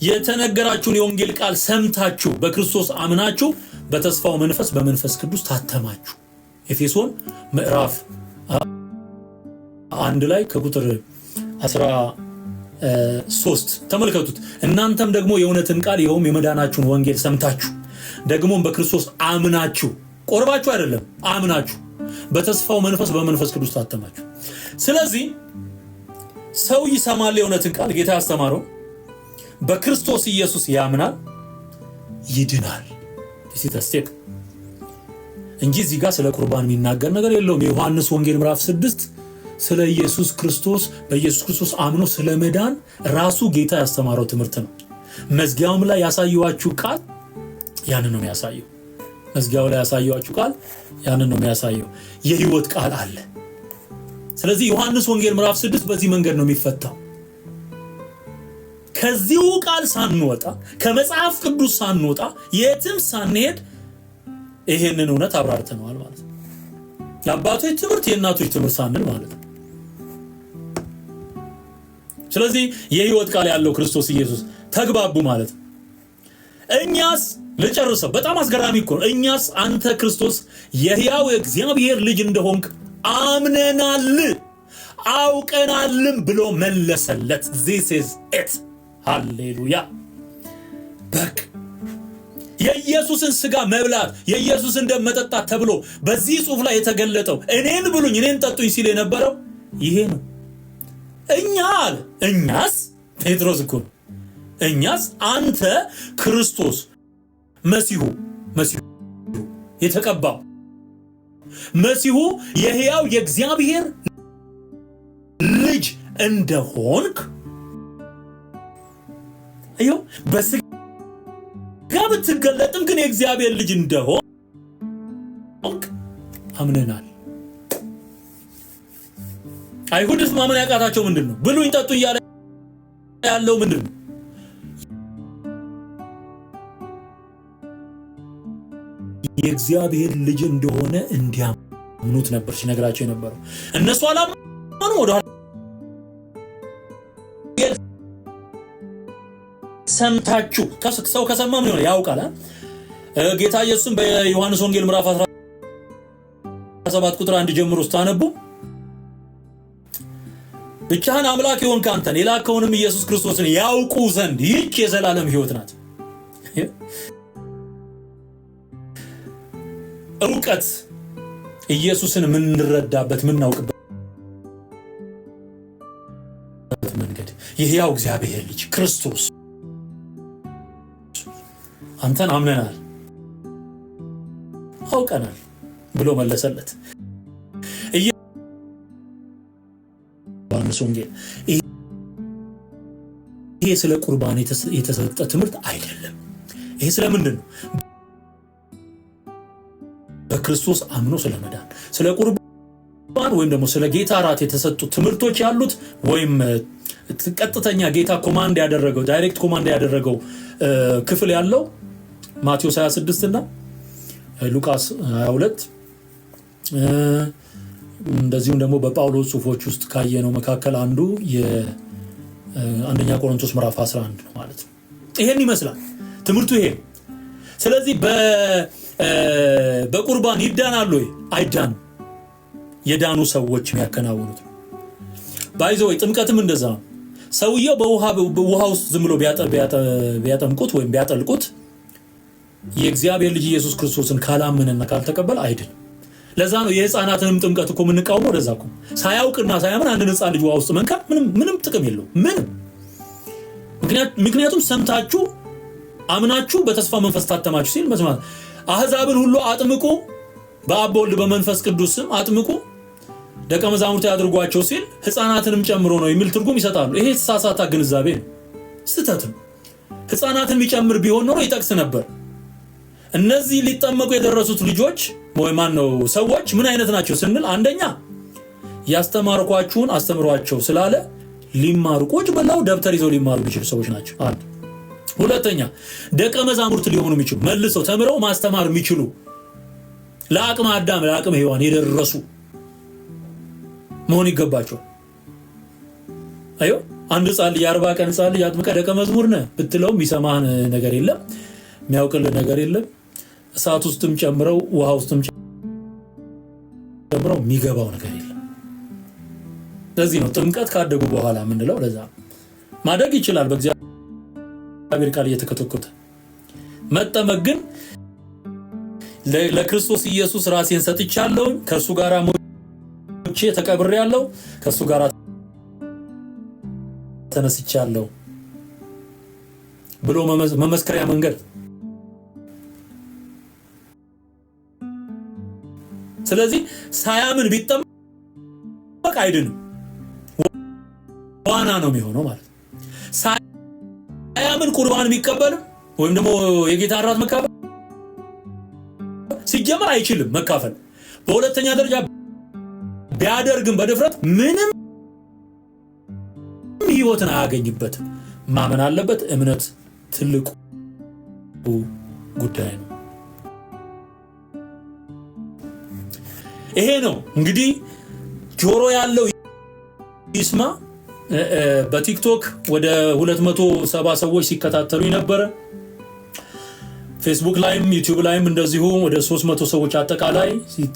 [SPEAKER 1] የተነገራችሁን የወንጌል ቃል ሰምታችሁ በክርስቶስ አምናችሁ በተስፋው መንፈስ በመንፈስ ቅዱስ ታተማችሁ። ኤፌሶን ምዕራፍ 1 ላይ ከቁጥር 13 ተመልከቱት። እናንተም ደግሞ የእውነትን ቃል ይኸውም የመዳናችሁን ወንጌል ሰምታችሁ ደግሞም በክርስቶስ አምናችሁ ቆርባችሁ አይደለም አምናችሁ በተስፋው መንፈስ በመንፈስ ቅዱስ ታተማችሁ። ስለዚህ ሰው ይሰማል የእውነትን ቃል ጌታ ያስተማረው በክርስቶስ ኢየሱስ ያምናል ይድናል። ሲተስቴክ እንጂ እዚህ ጋር ስለ ቁርባን የሚናገር ነገር የለውም። የዮሐንስ ወንጌል ምዕራፍ 6 ስለ ኢየሱስ ክርስቶስ በኢየሱስ ክርስቶስ አምኖ ስለ መዳን ራሱ ጌታ ያስተማረው ትምህርት ነው። መዝጊያውም ላይ ያሳየዋችሁ ቃል ያንን ነው የሚያሳየው። መዝጊያው ላይ ያሳየዋችሁ ቃል ያንን ነው የሚያሳየው። የሕይወት ቃል አለ። ስለዚህ ዮሐንስ ወንጌል ምዕራፍ 6 በዚህ መንገድ ነው የሚፈታው። ከዚሁ ቃል ሳንወጣ ከመጽሐፍ ቅዱስ ሳንወጣ የትም ሳንሄድ ይሄንን እውነት አብራርተናል ማለት ነው። የአባቶች ትምህርት የእናቶች ትምህርት ሳንል ማለት ነው። ስለዚህ የሕይወት ቃል ያለው ክርስቶስ ኢየሱስ ተግባቡ ማለት ነው። እኛስ ልጨርሰው፣ በጣም አስገራሚ እኮ ነው። እኛስ አንተ ክርስቶስ የሕያው እግዚአብሔር ልጅ እንደሆንክ አምነናል አውቀናልም ብሎ መለሰለት። this is it ሃሌሉያ። በቃ የኢየሱስን ሥጋ መብላት የኢየሱስን ደም መጠጣት ተብሎ በዚህ ጽሑፍ ላይ የተገለጠው እኔን ብሉኝ እኔን ጠጡኝ ሲል የነበረው ይሄ ነው። እኛስ ጴጥሮስ እኮ እኛስ አንተ ክርስቶስ መሲሁ የተቀባው መሲሁ የሕያው የእግዚአብሔር ልጅ እንደሆንክ አየው በስጋ ብትገለጥም ግን የእግዚአብሔር ልጅ እንደሆንክ አምነናል። አይሁድስ ማመን ያቃታቸው ምንድነው? ብሉኝ ጠጡ እያለ ያለው ምንድነው? የእግዚአብሔር ልጅ እንደሆነ እንዲያምኑ ምኑት ነበር ሲነግራቸው የነበረው። እነሱ አላመኑ። ወደ ሰምታችሁ ሰው ከሰማ ምን ይሆናል ያውቃል። ጌታ ኢየሱስም በዮሐንስ ወንጌል ምዕራፍ 17 ቁጥር 1 ጀምሮ ስታነቡ ብቻህን አምላክ የሆንክ አንተን የላከውንም ኢየሱስ ክርስቶስን ያውቁ ዘንድ ይህች የዘላለም ሕይወት ናት። እውቀት ኢየሱስን የምንረዳበት የምናውቅበት መንገድ የሕያው እግዚአብሔር ልጅ ክርስቶስ አንተን አምነናል አውቀናል ብሎ መለሰለት። ዮሐንስ ወንጌል ይሄ ስለ ቁርባን የተሰጠ ትምህርት አይደለም። ይሄ ስለምንድን ነው? በክርስቶስ አምኖ ስለመዳን ስለ ቁርባን ወይም ደግሞ ስለ ጌታ ራት የተሰጡ ትምህርቶች ያሉት ወይም ቀጥተኛ ጌታ ኮማንድ ያደረገው ዳይሬክት ኮማንድ ያደረገው ክፍል ያለው ማቴዎስ 26 እና ሉቃስ 22 እንደዚሁም ደግሞ በጳውሎስ ጽሑፎች ውስጥ ካየነው መካከል አንዱ የአንደኛ ቆሮንቶስ ምዕራፍ 11 ነው ማለት ነው። ይሄን ይመስላል ትምህርቱ ይሄ። ስለዚህ በቁርባን ይዳናሉ ወይ? አይዳኑ። የዳኑ ሰዎች የሚያከናውኑት ባይዘው ጥምቀትም እንደዛ ነው። ሰውየው በውሃ ውስጥ ዝም ብሎ ቢያጠምቁት ወይም ቢያጠልቁት የእግዚአብሔር ልጅ ኢየሱስ ክርስቶስን ካላመነና ካልተቀበለ አይድን። ለዛ ነው የሕፃናትንም ጥምቀት እኮ የምንቃወመው። ለዛ እኮ ሳያውቅና ሳያምን አንድ ሕፃን ልጅ ውሃ ውስጥ መንካት ምንም ጥቅም የለውም። ምክንያቱም ሰምታችሁ አምናችሁ በተስፋ መንፈስ ታተማችሁ ሲል መስማት። አሕዛብን ሁሉ አጥምቁ በአብ በወልድ በመንፈስ ቅዱስ ስም አጥምቁ ደቀ መዛሙርት ያድርጓቸው ሲል ሕፃናትንም ጨምሮ ነው የሚል ትርጉም ይሰጣሉ። ይሄ ተሳሳተ ግንዛቤ ነው፣ ስህተት ነው። ሕፃናትን የሚጨምር ቢሆን ኖሮ ይጠቅስ ነበር። እነዚህ ሊጠመቁ የደረሱት ልጆች ወይ ማነው ሰዎች ምን አይነት ናቸው ስንል አንደኛ ያስተማርኳችሁን አስተምሯቸው ስላለ ሊማሩ ቁጭ ብለው ደብተር ይዘው ሊማሩ የሚችሉ ሰዎች ናቸው። አንድ ሁለተኛ ደቀ መዛሙርት ሊሆኑ የሚችሉ መልሰው ተምረው ማስተማር የሚችሉ ለአቅመ አዳም ለአቅመ ሔዋን የደረሱ መሆን ይገባቸው። አዮ አንድ ጻል የ40 ቀን ጻል ያጥምቀ ደቀ መዝሙር ነህ ብትለው የሚሰማህ ነገር የለም፣ የሚያውቅልህ ነገር የለም። እሳት ውስጥም ጨምረው ውሃ ውስጥም ጨምረው የሚገባው ነገር የለም። ለዚህ ነው ጥምቀት ካደጉ በኋላ ምንለው። ለዛ ማደግ ይችላል በእግዚአብሔር ቃል እየተከተከተ መጠመቅ ግን ለክርስቶስ ኢየሱስ ራሴን ሰጥቻለሁ፣ ከሱ ጋር ሞቼ ተቀብሬያለሁ፣ ከሱ ጋር ተነስቻለሁ ብሎ መመስከሪያ መንገድ። ስለዚህ ሳያምን ቢጠመቅ አይድንም፣ ዋና ነው የሚሆነው ማለት ነው። ሳያምን ቁርባን የሚቀበልም ወይም ደግሞ የጌታ እራት መካፈል ሲጀመር አይችልም መካፈል። በሁለተኛ ደረጃ ቢያደርግም በድፍረት ምንም ሕይወትን አያገኝበትም። ማመን አለበት። እምነት ትልቁ ጉዳይ ነው። ይሄ ነው እንግዲህ ጆሮ ያለው ይስማ። በቲክቶክ ወደ 270 ሰዎች ሲከታተሉ ነበረ። ፌስቡክ ላይም ዩቲዩብ ላይም እንደዚሁ ወደ 300 ሰዎች አጠቃላይ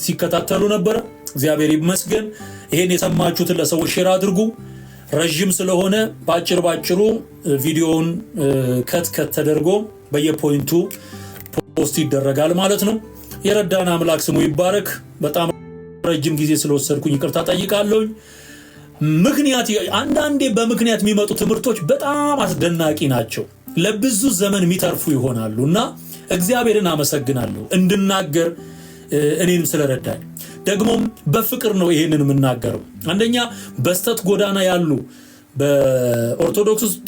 [SPEAKER 1] ሲከታተሉ ነበር። እግዚአብሔር ይመስገን። ይሄን የሰማችሁትን ለሰዎች ሼር አድርጉ። ረጅም ስለሆነ ባጭሩ ቪዲዮውን ከት ተደርጎ በየፖይንቱ ፖስት ይደረጋል ማለት ነው። የረዳን አምላክ ስሙ ይባረክ። በጣም ረጅም ጊዜ ስለወሰድኩኝ ይቅርታ ጠይቃለሁ። አንዳንዴ በምክንያት የሚመጡ ትምህርቶች በጣም አስደናቂ ናቸው፣ ለብዙ ዘመን የሚተርፉ ይሆናሉና እግዚአብሔርን አመሰግናለሁ እንድናገር እኔንም ስለረዳኝ። ደግሞም በፍቅር ነው ይሄንን የምናገረው። አንደኛ በስተት ጎዳና ያሉ በኦርቶዶክስ ውስጥ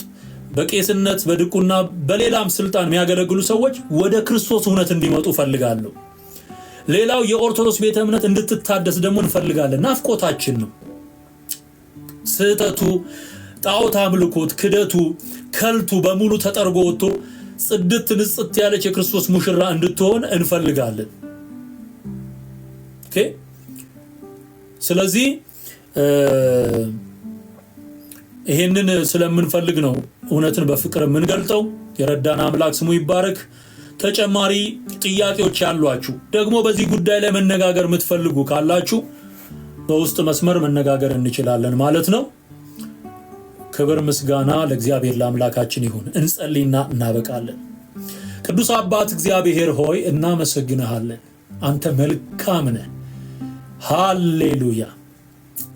[SPEAKER 1] በቄስነት በድቁና በሌላም ስልጣን የሚያገለግሉ ሰዎች ወደ ክርስቶስ እውነት እንዲመጡ ፈልጋለሁ። ሌላው የኦርቶዶክስ ቤተ እምነት እንድትታደስ ደግሞ እንፈልጋለን፣ ናፍቆታችን ነው። ስህተቱ፣ ጣዖት አምልኮት፣ ክደቱ፣ ከልቱ በሙሉ ተጠርጎ ወጥቶ ጽድት ንጽት ያለች የክርስቶስ ሙሽራ እንድትሆን እንፈልጋለን። ኦኬ ስለዚህ ይሄንን ስለምንፈልግ ነው እውነትን በፍቅር የምንገልጠው። የረዳን አምላክ ስሙ ይባረክ። ተጨማሪ ጥያቄዎች ያሏችሁ ደግሞ በዚህ ጉዳይ ላይ መነጋገር የምትፈልጉ ካላችሁ በውስጥ መስመር መነጋገር እንችላለን ማለት ነው። ክብር ምስጋና ለእግዚአብሔር ለአምላካችን ይሁን። እንጸልይና እናበቃለን። ቅዱስ አባት እግዚአብሔር ሆይ እናመሰግንሃለን። አንተ መልካም ነህ። ሃሌሉያ።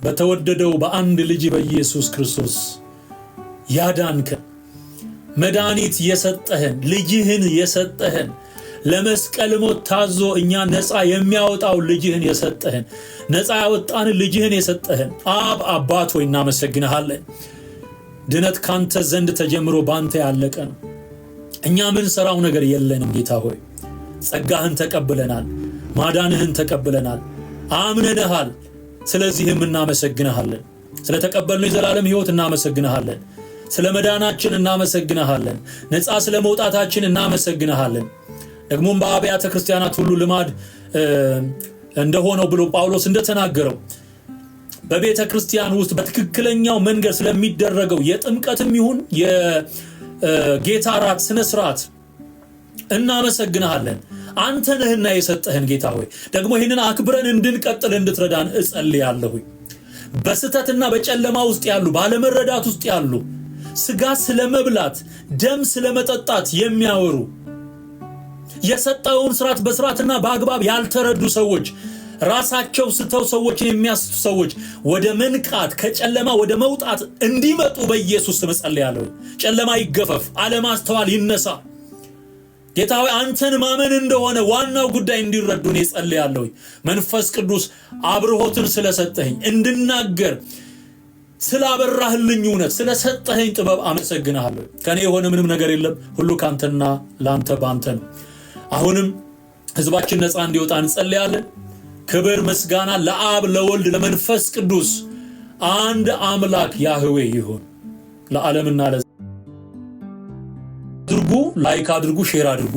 [SPEAKER 1] በተወደደው በአንድ ልጅ በኢየሱስ ክርስቶስ ያዳንከን፣ መድኃኒት የሰጠህን፣ ልጅህን የሰጠህን፣ ለመስቀል ሞት ታዞ እኛ ነፃ የሚያወጣው ልጅህን የሰጠህን፣ ነፃ ያወጣን ልጅህን የሰጠህን አብ አባት ሆይ እናመሰግንሃለን። ድነት ካንተ ዘንድ ተጀምሮ ባንተ ያለቀ ነው። እኛ ምን ሰራው ነገር የለንም ጌታ ሆይ። ጸጋህን ተቀብለናል፣ ማዳንህን ተቀብለናል፣ አምነንሃል። ስለዚህም እናመሰግንሃለን። ስለተቀበልነው የዘላለም ሕይወት እናመሰግንሃለን። ስለ መዳናችን እናመሰግንሃለን። ነፃ ስለ መውጣታችን እናመሰግንሃለን። ደግሞም በአብያተ ክርስቲያናት ሁሉ ልማድ እንደሆነው ብሎ ጳውሎስ እንደተናገረው በቤተ ክርስቲያን ውስጥ በትክክለኛው መንገድ ስለሚደረገው የጥምቀትም ይሁን የጌታ ራት ስነ ስርዓት እናመሰግንሃለን። አንተ ነህና የሰጠህን ጌታ ሆይ ደግሞ ይህንን አክብረን እንድንቀጥል እንድትረዳን እጸልያለሁ። በስተትና በጨለማ ውስጥ ያሉ ባለመረዳት ውስጥ ያሉ ስጋ ስለመብላት ደም ስለመጠጣት የሚያወሩ የሰጠውን ስርዓት በስርዓትና በአግባብ ያልተረዱ ሰዎች ራሳቸው ስተው ሰዎችን የሚያስቱ ሰዎች ወደ መንቃት ከጨለማ ወደ መውጣት እንዲመጡ በኢየሱስ ስም ጸልያለሁ። ጨለማ ይገፈፍ፣ አለማስተዋል ይነሳ። ጌታ ሆይ አንተን ማመን እንደሆነ ዋናው ጉዳይ እንዲረዱን ጸልያለሁ። መንፈስ ቅዱስ አብርሆትን ስለሰጠኝ እንድናገር ስላበራህልኝ እውነት ስለሰጠኝ ጥበብ አመሰግናለሁ። ከኔ የሆነ ምንም ነገር የለም፣ ሁሉ ካንተና ላንተ ባንተ ነው። አሁንም ህዝባችን ነፃ እንዲወጣ እንጸልያለን። ክብር ምስጋና ለአብ ለወልድ ለመንፈስ ቅዱስ አንድ አምላክ ያህዌ ይሁን ለዓለምና ለዘላለም። ላይክ አድርጉ፣ ሼር አድርጉ።